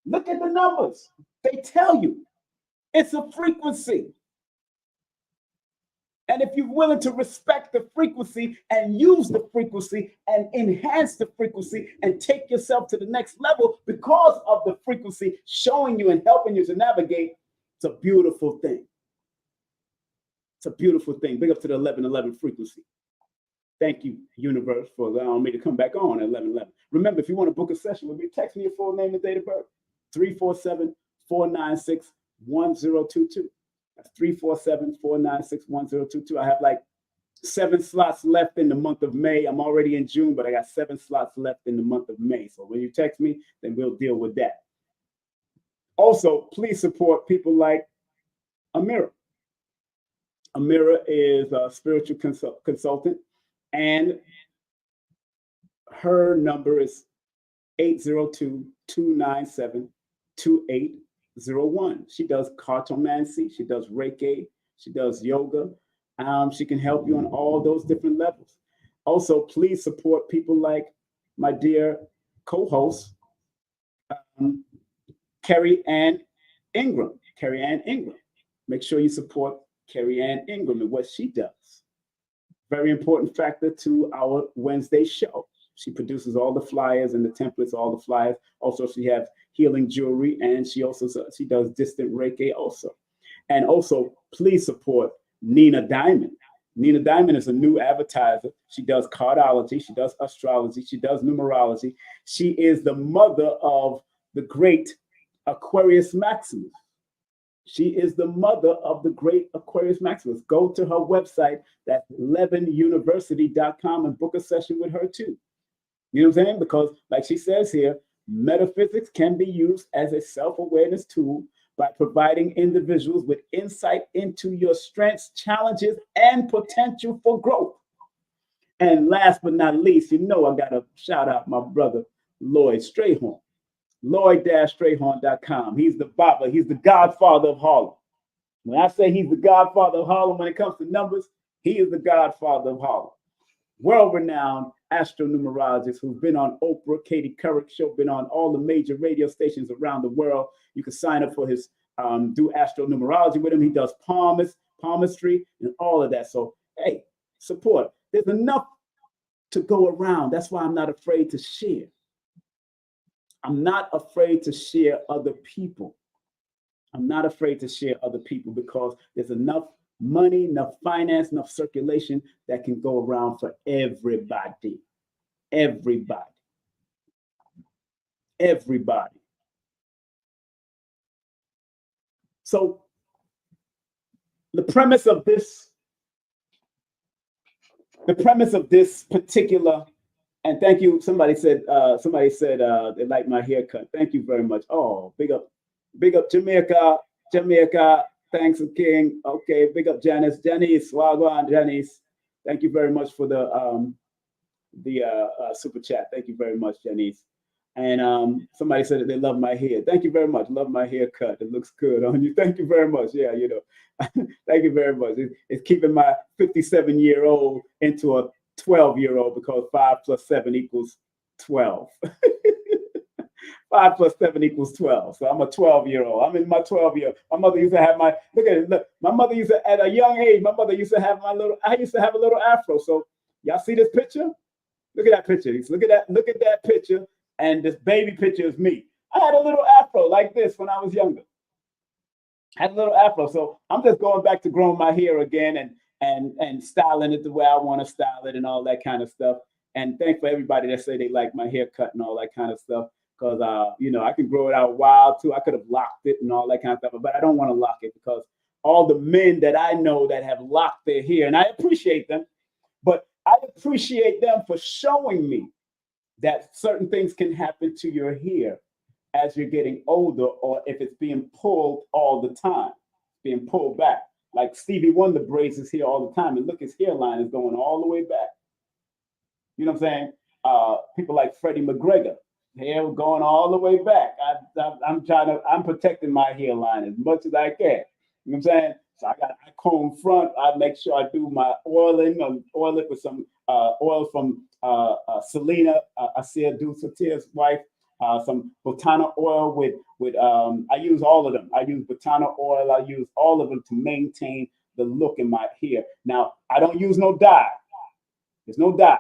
Look at the numbers. They tell you it's a frequency. And if you're willing to respect the frequency and use the frequency and enhance the frequency and take yourself to the next level because of the frequency showing you and helping you to navigate, it's a beautiful thing. It's a beautiful thing. Big up to the 1111 frequency. Thank you, universe, for allowing me to come back on at 1111. Remember, if you want to book a session with me, text me your full name and date of birth, 347-496-1022. That's 347-496-1022. I have like 7 slots left in the month of May. I'm already in June, but I got 7 slots left in the month of May. So when you text me, then we'll deal with that. Also, please support people like Amira. Amira is a spiritual consultant, and her number is 802-297-2801. She does cartomancy, she does Reiki, she does yoga. She can help you on all those different levels. Also, please support people like my dear co-host, Carrie Ann Ingram. Carrie Ann Ingram. Make sure you support Carrie Ann Ingram and what she does. Very important factor to our Wednesday show. She produces all the flyers and the templates, all the flyers. Also, she has healing jewelry, and she does distant Reiki also. And also, please support Nina Diamond. Nina Diamond is a new advertiser. She does cardology, she does astrology, she does numerology. She is the mother of the great Aquarius Maximus. She is the mother of the great Aquarius Maximus. Go to her website, that's 11university.com, and book a session with her too. You know what I'm saying? Because like she says here, metaphysics can be used as a self-awareness tool by providing individuals with insight into your strengths, challenges, and potential for growth. And last but not least, I got to shout out my brother, Lloyd Strayhorn. Lloyd-Strayhorn.com. He's the Baba. He's the godfather of Harlem. When I say he's the godfather of Harlem when it comes to numbers, he is the godfather of Harlem. World-renowned astronumerologist who's been on Oprah, Katie Couric's show, been on all the major radio stations around the world. You can sign up for his, do astronumerology with him. He does palmistry, and all of that. So, hey, support. There's enough to go around. That's why I'm not afraid to share. I'm not afraid to share other people. I'm not afraid to share other people because there's enough money, enough finance, enough circulation that can go around for everybody. Everybody. Everybody. So the premise of this particular, and thank you. Somebody said they like my haircut. Thank you very much. Oh, big up Jamaica. Thanks, King. Okay, big up Janice. Janice, well, go on, Janice. Thank you very much for the super chat. Thank you very much, Janice. And somebody said that they love my hair. Thank you very much. Love my haircut. It looks good on you. Thank you very much. Yeah, thank you very much. It's keeping my 57-year-old into a 12-year-old because 5 plus 7 equals 12. 5 plus 7 equals 12. So I'm a 12-year-old. I'm in my 12-year. My mother used to have look at it. Look, my mother used to, at a young age, my mother used to have I used to have a little afro. So y'all see this picture? Look at that picture. Look at that picture. And this baby picture is me. I had a little afro like this when I was younger. I had a little afro. So I'm just going back to growing my hair again and styling it the way I want to style it and all that kind of stuff. And thank for everybody that say they like my haircut and all that kind of stuff. Because I can grow it out wild too. I could have locked it and all that kind of stuff, but I don't want to lock it because all the men that I know that have locked their hair, and I appreciate them, but I appreciate them for showing me that certain things can happen to your hair as you're getting older, or if it's being pulled all the time, being pulled back. Like Stevie Wonder braids his hair all the time, and look, his hairline is going all the way back. You know what I'm saying? People like Freddie McGregor, hair going all the way back. I'm protecting my hairline as much as I can. You know what I'm saying? So I comb front. I make sure I do my oiling, oil it with some oil from Selena, Asir Dusatier's wife, some Botana oil with I use all of them. I use Botana oil. I use all of them to maintain the look in my hair. Now, I don't use no dye. There's no dye.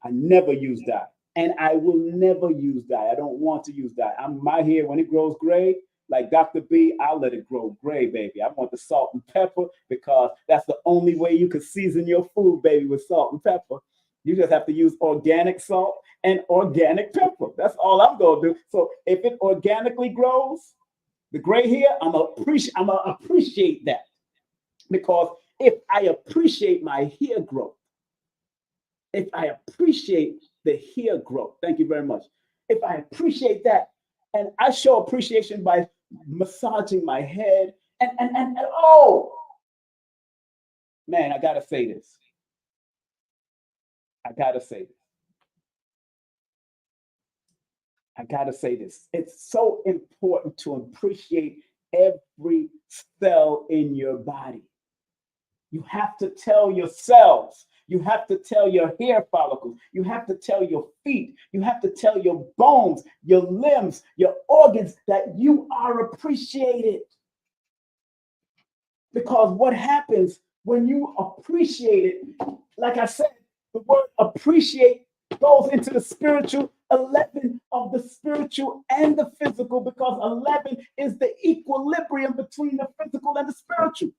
I never use dye. And I will never use dye. I don't want to use dye. My hair, when it grows gray, like Dr. B, I'll let it grow gray, baby. I want the salt and pepper because that's the only way you can season your food, baby, with salt and pepper. You just have to use organic salt and organic pepper. That's all I'm going to do. So if it organically grows, the gray hair, I'm going to appreciate that. Because if I appreciate my hair growth, if I appreciate the hair growth, thank you very much. If I appreciate that, and I show appreciation by massaging my head, and oh, man, I gotta say this. I gotta say this. I gotta say this. It's so important to appreciate every cell in your body. You have to tell your cells. You have to tell your hair follicles. You have to tell your feet. You have to tell your bones, your limbs, your organs that you are appreciated. Because what happens when you appreciate it, like I said, the word appreciate goes into the spiritual 11 of the spiritual and the physical, because 11 is the equilibrium between the physical and the spiritual.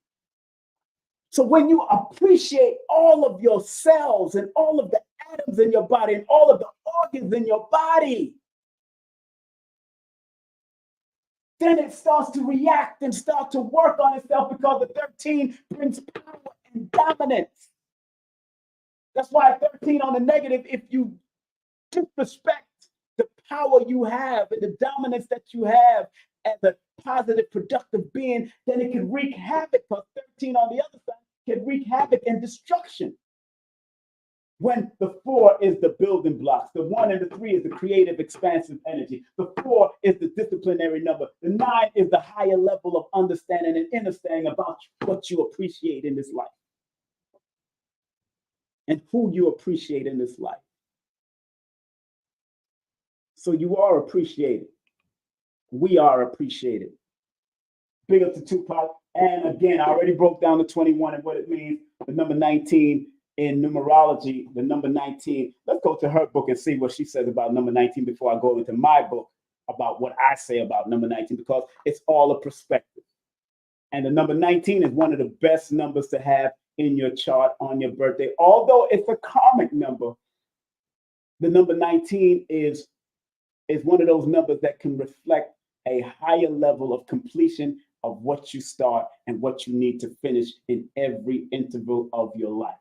So when you appreciate all of your cells and all of the atoms in your body and all of the organs in your body, then it starts to react and start to work on itself, because the 13 brings power and dominance. That's why 13 on the negative, if you disrespect the power you have and the dominance that you have as a positive, productive being, then it can wreak havoc, because 13 on the other side can wreak havoc and destruction. When the 4 is the building blocks, the 1 and the 3 is the creative, expansive energy. The 4 is the disciplinary number. The 9 is the higher level of understanding and understanding about what you appreciate in this life and who you appreciate in this life. So you are appreciated. We are appreciated. Big up to Tupac. And again, I already broke down the 21 and what it means. The number 19 in numerology, the number 19. Let's go to her book and see what she says about number 19 before I go into my book about what I say about number 19, because it's all a perspective. And the number 19 is one of the best numbers to have in your chart on your birthday. Although it's a karmic number, the number 19 is one of those numbers that can reflect a higher level of completion of what you start and what you need to finish in every interval of your life.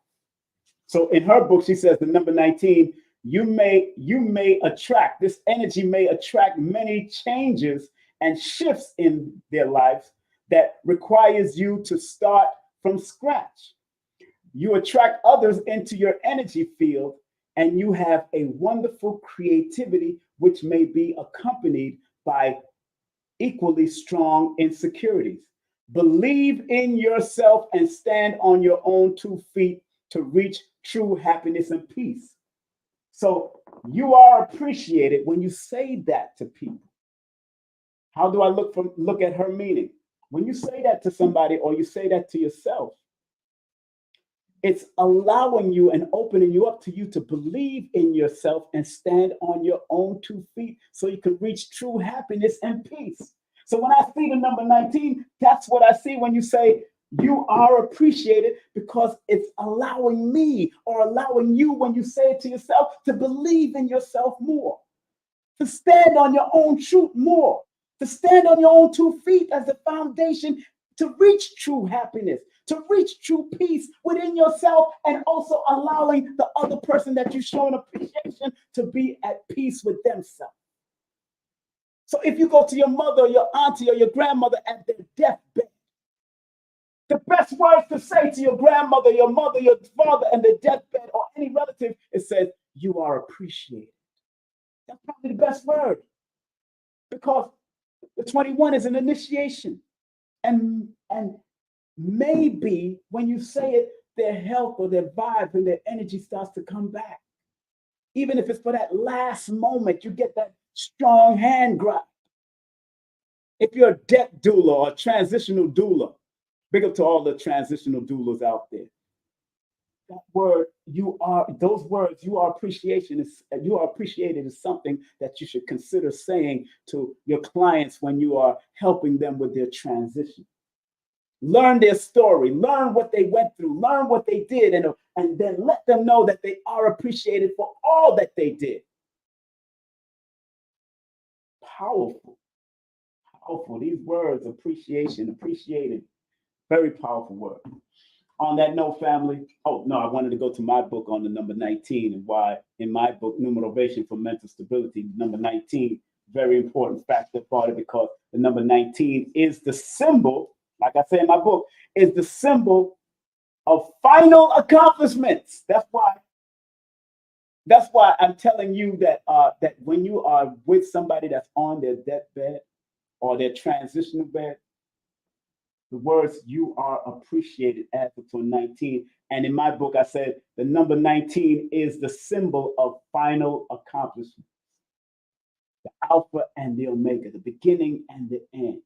So in her book, she says the number 19, you may attract, this energy may attract many changes and shifts in their lives, that requires you to start from scratch. You attract others into your energy field, and you have a wonderful creativity, which may be accompanied by equally strong insecurities. Believe in yourself and stand on your own 2 feet to reach true happiness and peace. So you are appreciated when you say that to people. How do I look at her meaning? When you say that to somebody or you say that to yourself, it's allowing you and opening you up to you to believe in yourself and stand on your own 2 feet so you can reach true happiness and peace. So when I see the number 19, that's what I see when you say you are appreciated, because it's allowing me or allowing you, when you say it to yourself, to believe in yourself more, to stand on your own truth more, to stand on your own 2 feet as the foundation to reach true happiness, to reach true peace within yourself, and also allowing the other person that you're showing appreciation to be at peace with themselves. So if you go to your mother, or your auntie, or your grandmother at their deathbed, the best words to say to your grandmother, your mother, your father, and their deathbed, or any relative, it says, you are appreciated. That's probably the best word, because the 21 is an initiation. And maybe when you say it, their health or their vibe and their energy starts to come back. Even if it's for that last moment, you get that strong hand grab. If you're a death doula or a transitional doula, big up to all the transitional doulas out there. That word, those words, you are appreciated is something that you should consider saying to your clients when you are helping them with their transition. Learn their story, learn what they went through, learn what they did, and then let them know that they are appreciated for all that they did. Powerful, powerful. These words, appreciation, appreciated, very powerful word. On that note, family, oh no, I wanted to go to my book on the number 19 and why in my book, Numerovational for Mental Stability, number 19, very important factor about it, because the number 19 is the symbol, like I say in my book, is the symbol of final accomplishments. That's why I'm telling you that that when you are with somebody that's on their deathbed or their transitional bed, the words you are appreciated adds up to 19. And in my book, I said the number 19 is the symbol of final accomplishment, the alpha and the omega, the beginning and the end.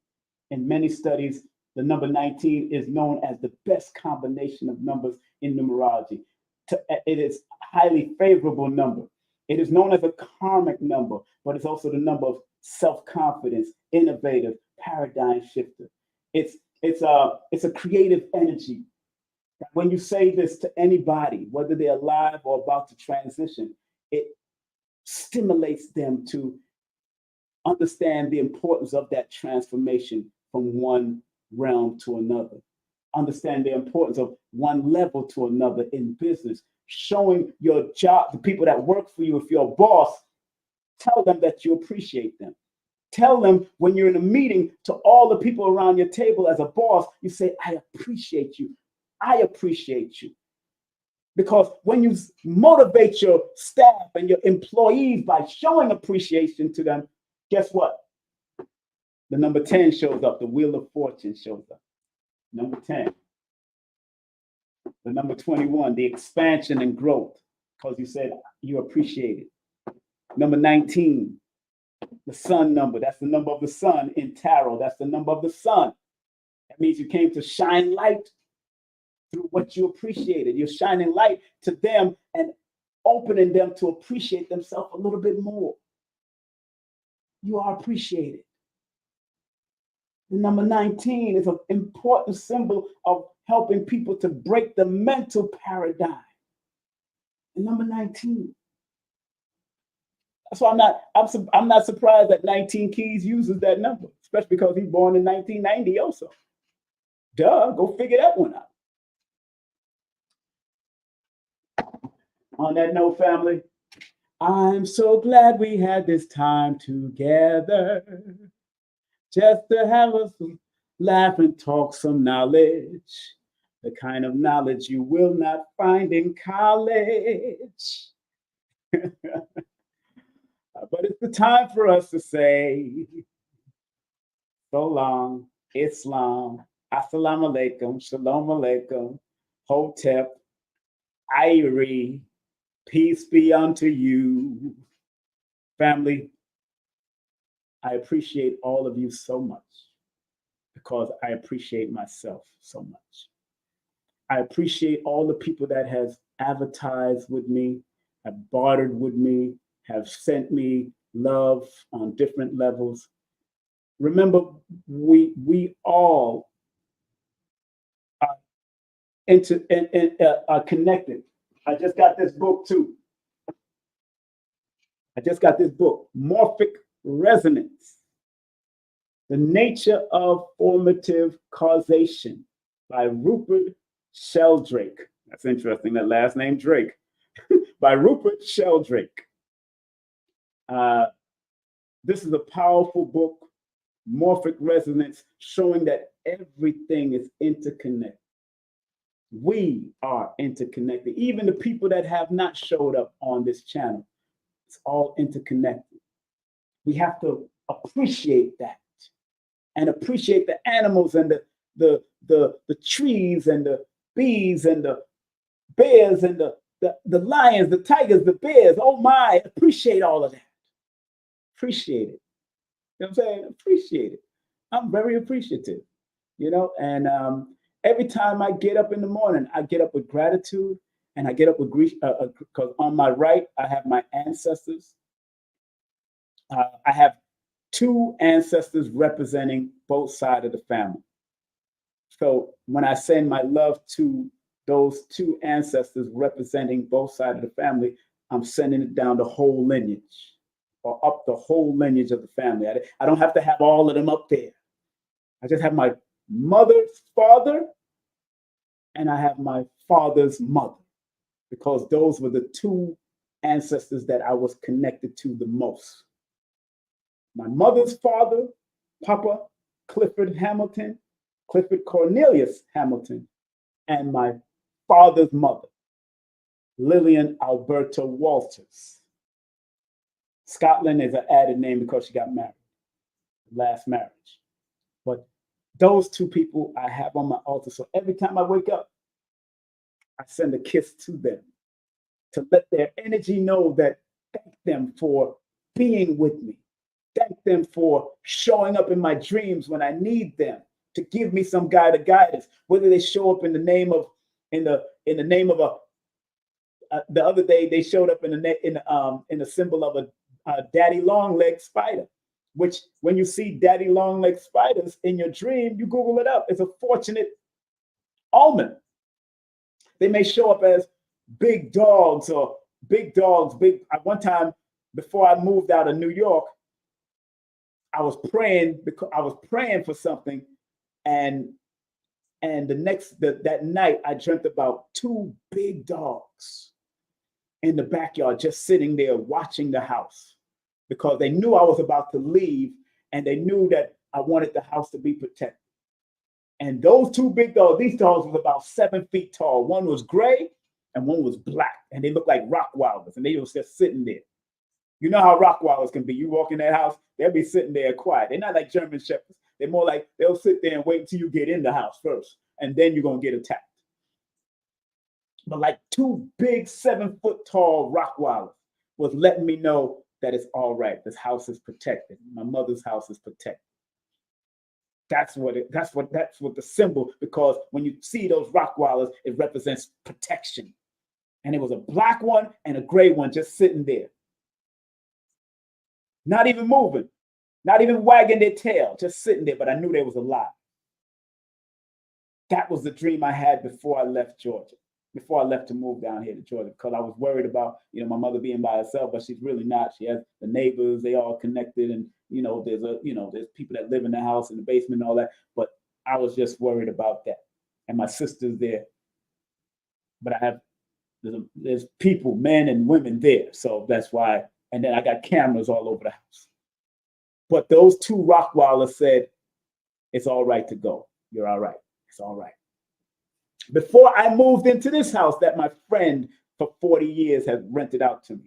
In many studies, the number 19 is known as the best combination of numbers in numerology. It is a highly favorable number. It is known as a karmic number, but it's also the number of self-confidence, innovative, paradigm shifter. It's a creative energy. When you say this to anybody, whether they're alive or about to transition, it stimulates them to understand the importance of that transformation from one realm to another. Understand the importance of one level to another in business. Showing your job, the people that work for you, if you're a boss, tell them that you appreciate them. Tell them when you're in a meeting to all the people around your table as a boss, you say, I appreciate you. I appreciate you. Because when you motivate your staff and your employees by showing appreciation to them, guess what? The number 10 shows up. The wheel of fortune shows up. Number 10. The number 21, the expansion and growth, because you said you appreciate it. Number 19, the sun number. That's the number of the sun in tarot. That's the number of the sun. That means you came to shine light through what you appreciated. You're shining light to them and opening them to appreciate themselves a little bit more. You are appreciated. The number 19 is an important symbol of helping people to break the mental paradigm. The number 19. So I'm not surprised that 19 Keys uses that number, especially because he's born in 1990 also. Duh, go figure that one out. On that note, family, I'm so glad we had this time together, just to have a laugh and talk some knowledge, the kind of knowledge you will not find in college. But it's the time for us to say, so long, Islam, assalamu alaikum, shalom alaikum, hotep, Irie, peace be unto you. Family, I appreciate all of you so much because I appreciate myself so much. I appreciate all the people that has advertised with me, have bartered with me, have sent me love on different levels. Remember, we all are are connected. I just got this book too. I just got this book, Morphic Resonance: The Nature of Formative Causation by Rupert Sheldrake. That's interesting, that last name, Drake. By Rupert Sheldrake. This is a powerful book, Morphic Resonance, showing that everything is interconnected. We are interconnected. Even the people that have not showed up on this channel, it's all interconnected. We have to appreciate that and appreciate the animals and the trees and the bees and the bears and the lions, the tigers, the bears. Oh my, appreciate all of that. Appreciate it. You know what I'm saying? Appreciate it. I'm very appreciative, and every time I get up in the morning, I get up with gratitude and I get up with grief because on my right, I have my ancestors. I have two ancestors representing both sides of the family. So when I send my love to those two ancestors representing both sides of the family, I'm sending it down the whole lineage or up the whole lineage of the family. I don't have to have all of them up there. I just have my mother's father and I have my father's mother, because those were the two ancestors that I was connected to the most. My mother's father, Papa Clifford Hamilton, Clifford Cornelius Hamilton, and my father's mother, Lillian Alberta Walters. Scotland is an added name because she got married, last marriage. But those two people I have on my altar. So every time I wake up, I send a kiss to them to let their energy know that thank them for being with me. Thank them for showing up in my dreams when I need them to give me some guidance. Whether they show up in the name of the other day they showed up in the symbol of a daddy long leg spider, which when you see daddy long leg spiders in your dream, you Google it up. It's a fortunate omen. They may show up as big dogs. One time before I moved out of New York, I was praying for something, and that night I dreamt about two big dogs in the backyard just sitting there watching the house, because they knew I was about to leave and they knew that I wanted the house to be protected. And those two big dogs, these dogs were about 7 feet tall. One was gray and one was black, and they looked like Rottweilers, and they was just sitting there. You know how Rottweilers can be. You walk in that house, they'll be sitting there quiet. They're not like German Shepherds. They're more like they'll sit there and wait until you get in the house first, and then you're going to get attacked. But like two big 7 foot tall Rottweilers was letting me know that it's all right. This house is protected. My mother's house is protected. That's what the symbol, because when you see those Rottweilers, it represents protection. And it was a black one and a gray one just sitting there. Not even moving, not even wagging their tail, just sitting there, but I knew they was alive. That was the dream I had before I left Georgia, before I left to move down here to Georgia, because I was worried about, my mother being by herself, but she's really not. She has the neighbors, they all connected, and there's people that live in the house in the basement and all that. But I was just worried about that. And my sister's there. But there's people, men and women there. So that's why. And then I got cameras all over the house. But those two Rottweilers said, It's all right to go. You're all right. It's all right. Before I moved into this house that my friend for 40 years has rented out to me.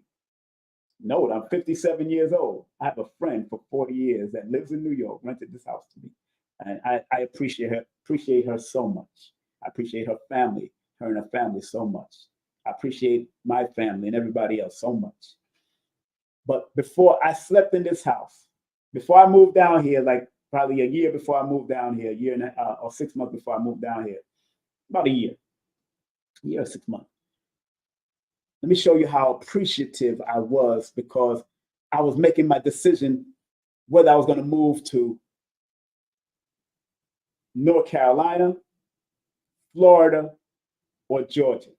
Note, I'm 57 years old. I have a friend for 40 years that lives in New York, rented this house to me. And I appreciate her so much. I appreciate her family, her and her family so much. I appreciate my family and everybody else so much. But before I slept in this house, before I moved down here, like probably a year before I moved down here, a year and or 6 months before I moved down here, about a year or 6 months. Let me show you how appreciative I was because I was making my decision whether I was going to move to North Carolina, Florida, or Georgia.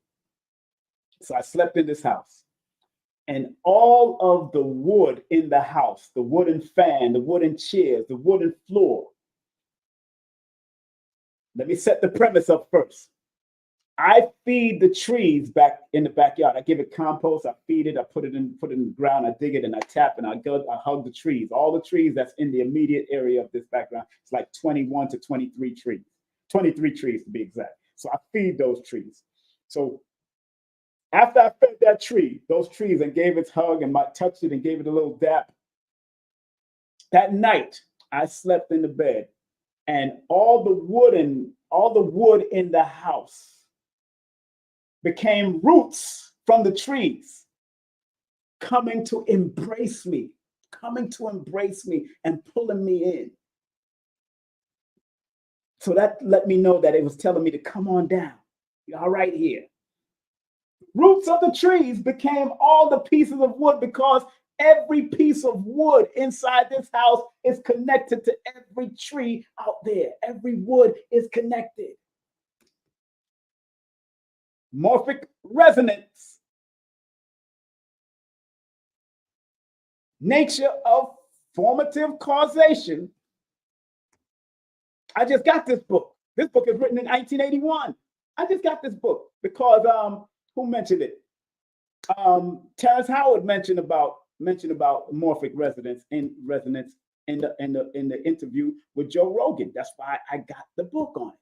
So I slept in this house. And all of the wood in the house, the wooden fan, the wooden chairs, the wooden floor. Let me set the premise up first. I feed the trees back in the backyard. I give it compost. I feed it. I put it in the ground. I dig it and I tap and I hug the trees. All the trees that's in the immediate area of this background. It's like 21 to 23 trees. 23 trees to be exact. So I feed those trees. So after I fed those trees and gave it a hug and touched it and gave it a little dap, that night I slept in the bed and all the wood in the house became roots from the trees coming to embrace me and pulling me in. So that let me know that it was telling me to come on down. You're all right here. Roots of the trees became all the pieces of wood because every piece of wood inside this house is connected to every tree out there. Every wood is connected. Morphic resonance. Nature of formative causation. I just got this book. This book is written in 1981. I just got this book because who mentioned it? Terrence Howard mentioned about morphic resonance in the interview with Joe Rogan. That's why I got the book on it.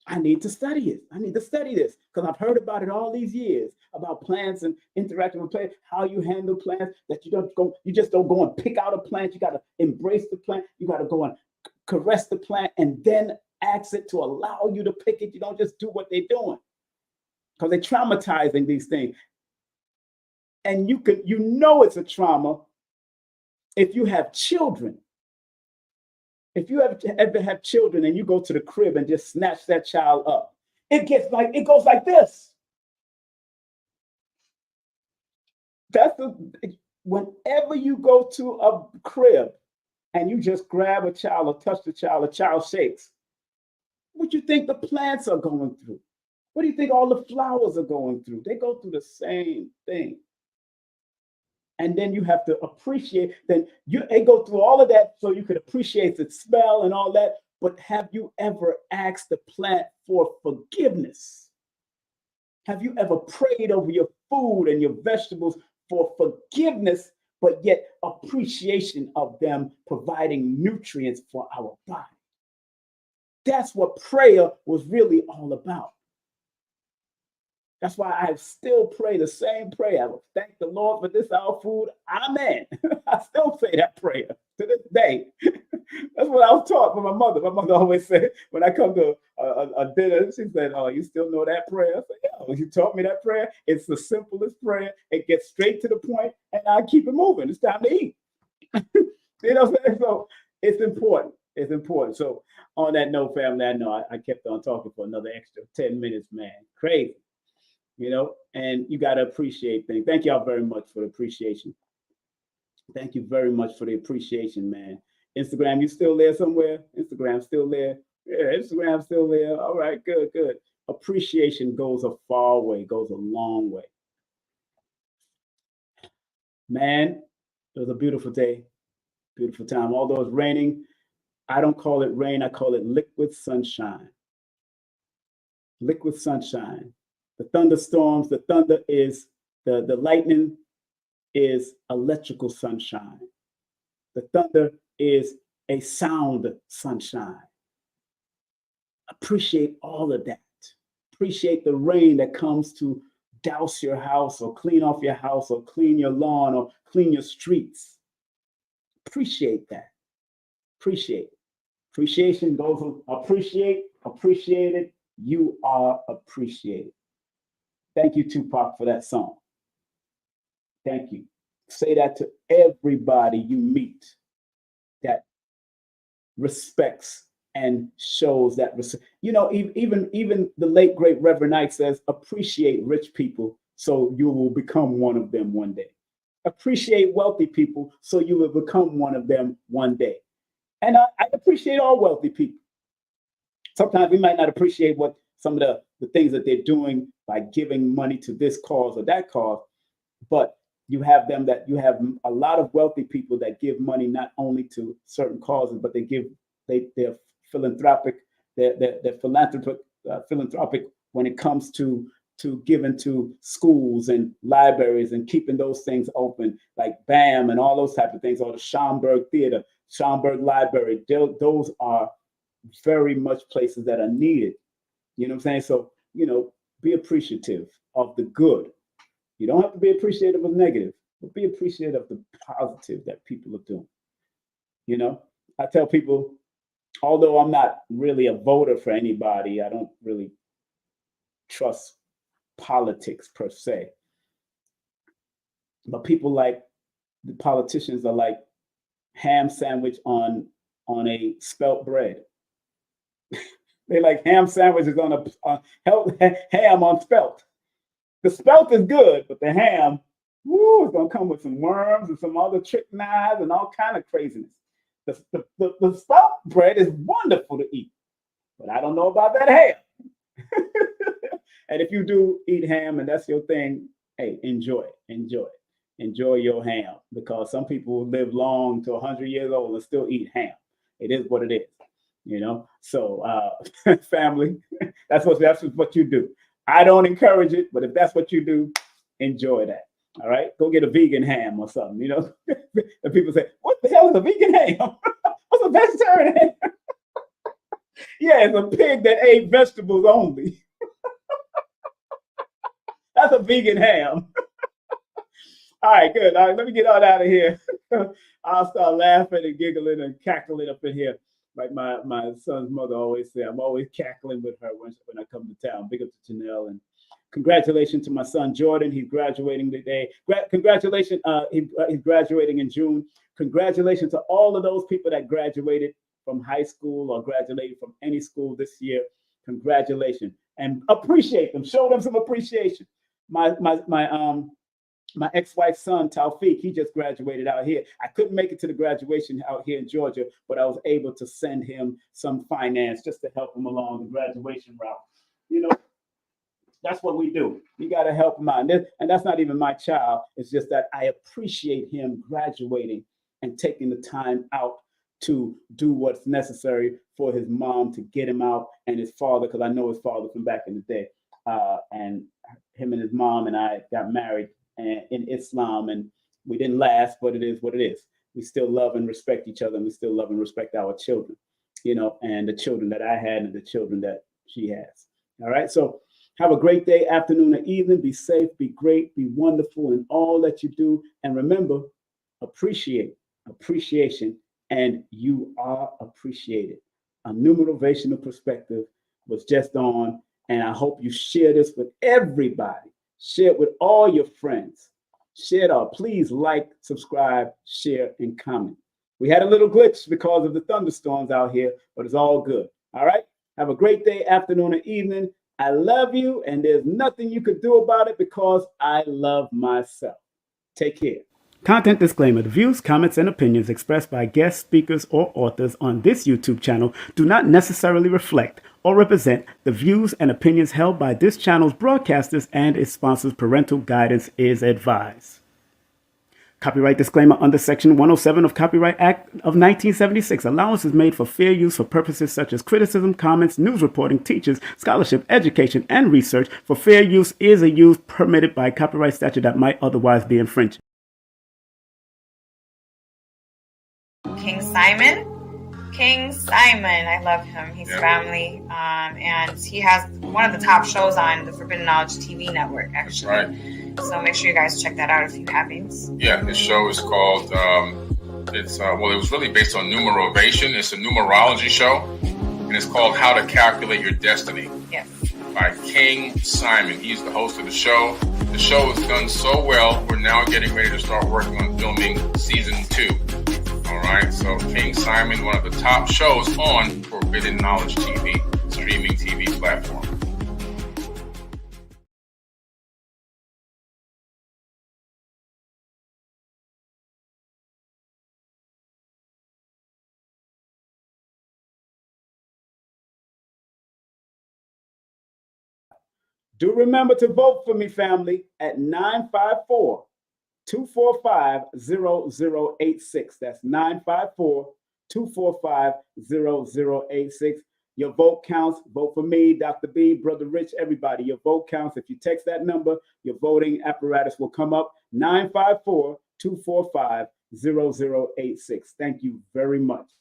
I need to study it. I need to study this because I've heard about it all these years about plants and interacting with plants, how you handle plants, that you just don't go and pick out a plant. You got to embrace the plant. You got to go and caress the plant and then ask it to allow you to pick it. You don't just do what they're doing because they're traumatizing these things. And you know it's a trauma if you have children. If you ever have children and you go to the crib and just snatch that child up, it goes like this. Whenever you go to a crib and you just grab a child or touch the child, a child shakes. What do you think the plants are going through? What do you think all the flowers are going through? They go through the same thing. And then you have to appreciate, they go through all of that so you could appreciate the smell and all that. But have you ever asked the plant for forgiveness? Have you ever prayed over your food and your vegetables for forgiveness, but yet appreciation of them providing nutrients for our body? That's what prayer was really all about. That's why I still pray the same prayer. I will thank the Lord for this our food. Amen. I still say that prayer to this day. That's what I was taught from my mother. My mother always said, when I come to a dinner, she said, "Oh, you still know that prayer?" I said, "Yeah, you taught me that prayer. It's the simplest prayer. It gets straight to the point, and I keep it moving. It's time to eat." You know what I'm saying? So it's important. It's important. So on that note, family, I know I kept on talking for another extra 10 minutes, man. Crazy. And you got to appreciate things. Thank y'all very much for the appreciation. Thank you very much for the appreciation, man. Instagram, you still there somewhere? Instagram still there? Yeah, Instagram still there. All right, good. Appreciation goes a far way, goes a long way. Man, it was a beautiful day, beautiful time. Although it's raining, I don't call it rain. I call it liquid sunshine. Liquid sunshine. The thunderstorms, the thunder is, the lightning is electrical sunshine. The thunder is a sound sunshine. Appreciate all of that. Appreciate the rain that comes to douse your house or clean off your house or clean your lawn or clean your streets. Appreciate that. Appreciate it. Appreciation goes with appreciated. You are appreciated. Thank you, Tupac, for that song. Thank you. Say that to everybody you meet that respects and shows that even the late great Reverend Knight says, appreciate rich people so you will become one of them one day. Appreciate wealthy people so you will become one of them one day. And I appreciate all wealthy people. Sometimes we might not appreciate what some of the things that they're doing by giving money to this cause or that cause, but you have a lot of wealthy people that give money not only to certain causes, but they're philanthropic. They're philanthropic when it comes to giving to schools and libraries and keeping those things open, like BAM and all those type of things, or the Schomburg Theater, Schomburg Library. Those are very much places that are needed. You know what I'm saying? So, be appreciative of the good. You don't have to be appreciative of negative, but be appreciative of the positive that people are doing. I tell people, although I'm not really a voter for anybody, I don't really trust politics per se. But people like the politicians are like ham sandwich on a spelt bread. They like ham sandwiches on ham on spelt. The spelt is good, but the ham, is gonna come with some worms and some other trick knives and all kind of craziness. The spelt bread is wonderful to eat, but I don't know about that ham. And if you do eat ham and that's your thing, hey, enjoy your ham, because some people live long to 100 years old and still eat ham. It is what it is, So, family, that's what you do. I don't encourage it, but if that's what you do, enjoy that. All right, go get a vegan ham or something. And people say, "What the hell is a vegan ham? What's a vegetarian ham?" Yeah, it's a pig that ate vegetables only. That's a vegan ham. All right, good. All right, let me get on out of here. I'll start laughing and giggling and cackling up in here. Like my son's mother always said, I'm always cackling with her when I come to town. Big up to Janelle, and congratulations to my son Jordan. He's graduating today. Congratulations, he's graduating in June. Congratulations to all of those people that graduated from high school or graduated from any school this year. Congratulations, and appreciate them. Show them some appreciation. My ex-wife's son, Taufik, he just graduated out here. I couldn't make it to the graduation out here in Georgia, but I was able to send him some finance just to help him along the graduation route. That's what we do. You got to help him out. And that's not even my child. It's just that I appreciate him graduating and taking the time out to do what's necessary for his mom to get him out, and his father, because I know his father from back in the day. And him and his mom and I got married in Islam, and we didn't last, but it is what it is. We still love and respect each other, and we still love and respect our children, and the children that I had and the children that she has. All right. So have a great day, afternoon, or evening. Be safe, be great, be wonderful in all that you do. And remember, appreciation, and you are appreciated. A numerovational perspective was just on, and I hope you share this with everybody. Share it with all your friends. Share it all. Please like, subscribe, share, and comment. We had a little glitch because of the thunderstorms out here, but it's all good. All right? Have a great day, afternoon, or evening. I love you, and there's nothing you can do about it because I love myself. Take care. Content disclaimer. The views, comments, and opinions expressed by guest speakers or authors on this YouTube channel do not necessarily reflect or represent the views and opinions held by this channel's broadcasters and its sponsors. Parental guidance is advised. Copyright disclaimer under Section 107 of Copyright Act of 1976. Allowance is made for fair use for purposes such as criticism, comments, news reporting, teachers, scholarship, education, and research. For fair use is a use permitted by copyright statute that might otherwise be infringed. King Simon, King Simon. I love him. He's family. And he has one of the top shows on the Forbidden Knowledge TV network, actually. That's right. So make sure you guys check that out if you haven't. Yeah, his show is called, it was really based on Numerovation. It's a numerology show, and it's called How to Calculate Your Destiny. Yes. By King Simon. He's the host of the show. The show has done so well, we're now getting ready to start working on filming season 2. All right, so King Simon, one of the top shows on Forbidden Knowledge TV, streaming TV platform. Do remember to vote for me, family, at 954-245-0086. That's 954-245-0086. Your vote counts. Vote for me, Dr. B, Brother Rich, everybody. Your vote counts. If you text that number, your voting apparatus will come up. 954-245-0086. Thank you very much.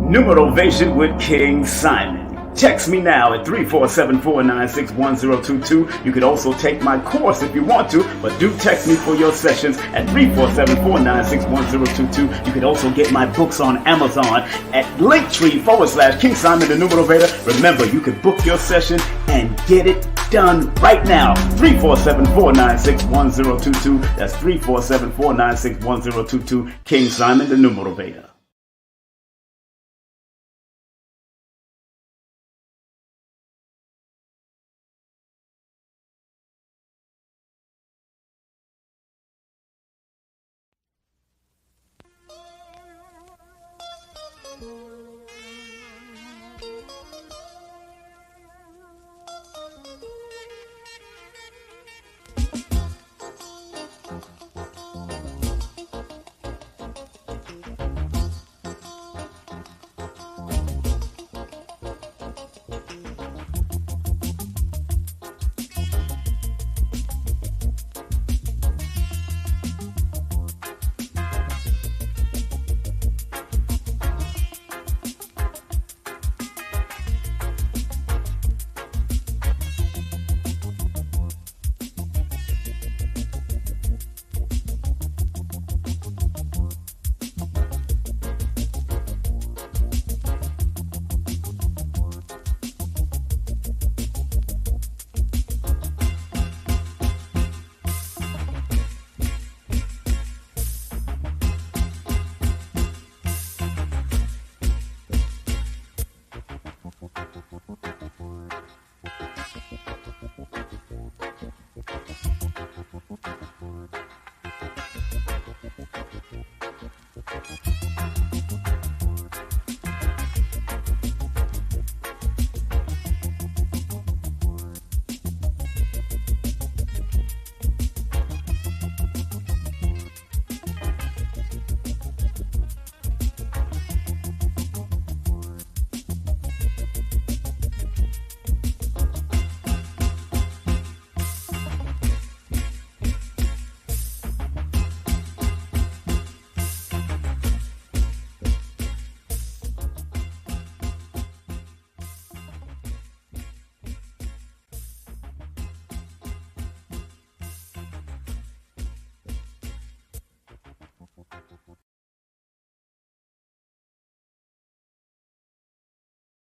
Numerovation with King Simon. Text me now at 347-496-1022. You could also take my course if you want to, but do text me for your sessions at 347-496-1022. You could also get my books on Amazon at Linktree/King Simon the Numerovator. Remember, you could book your session and get it done right now. 347-496-1022. That's 347-496-1022. King Simon the Numerovator.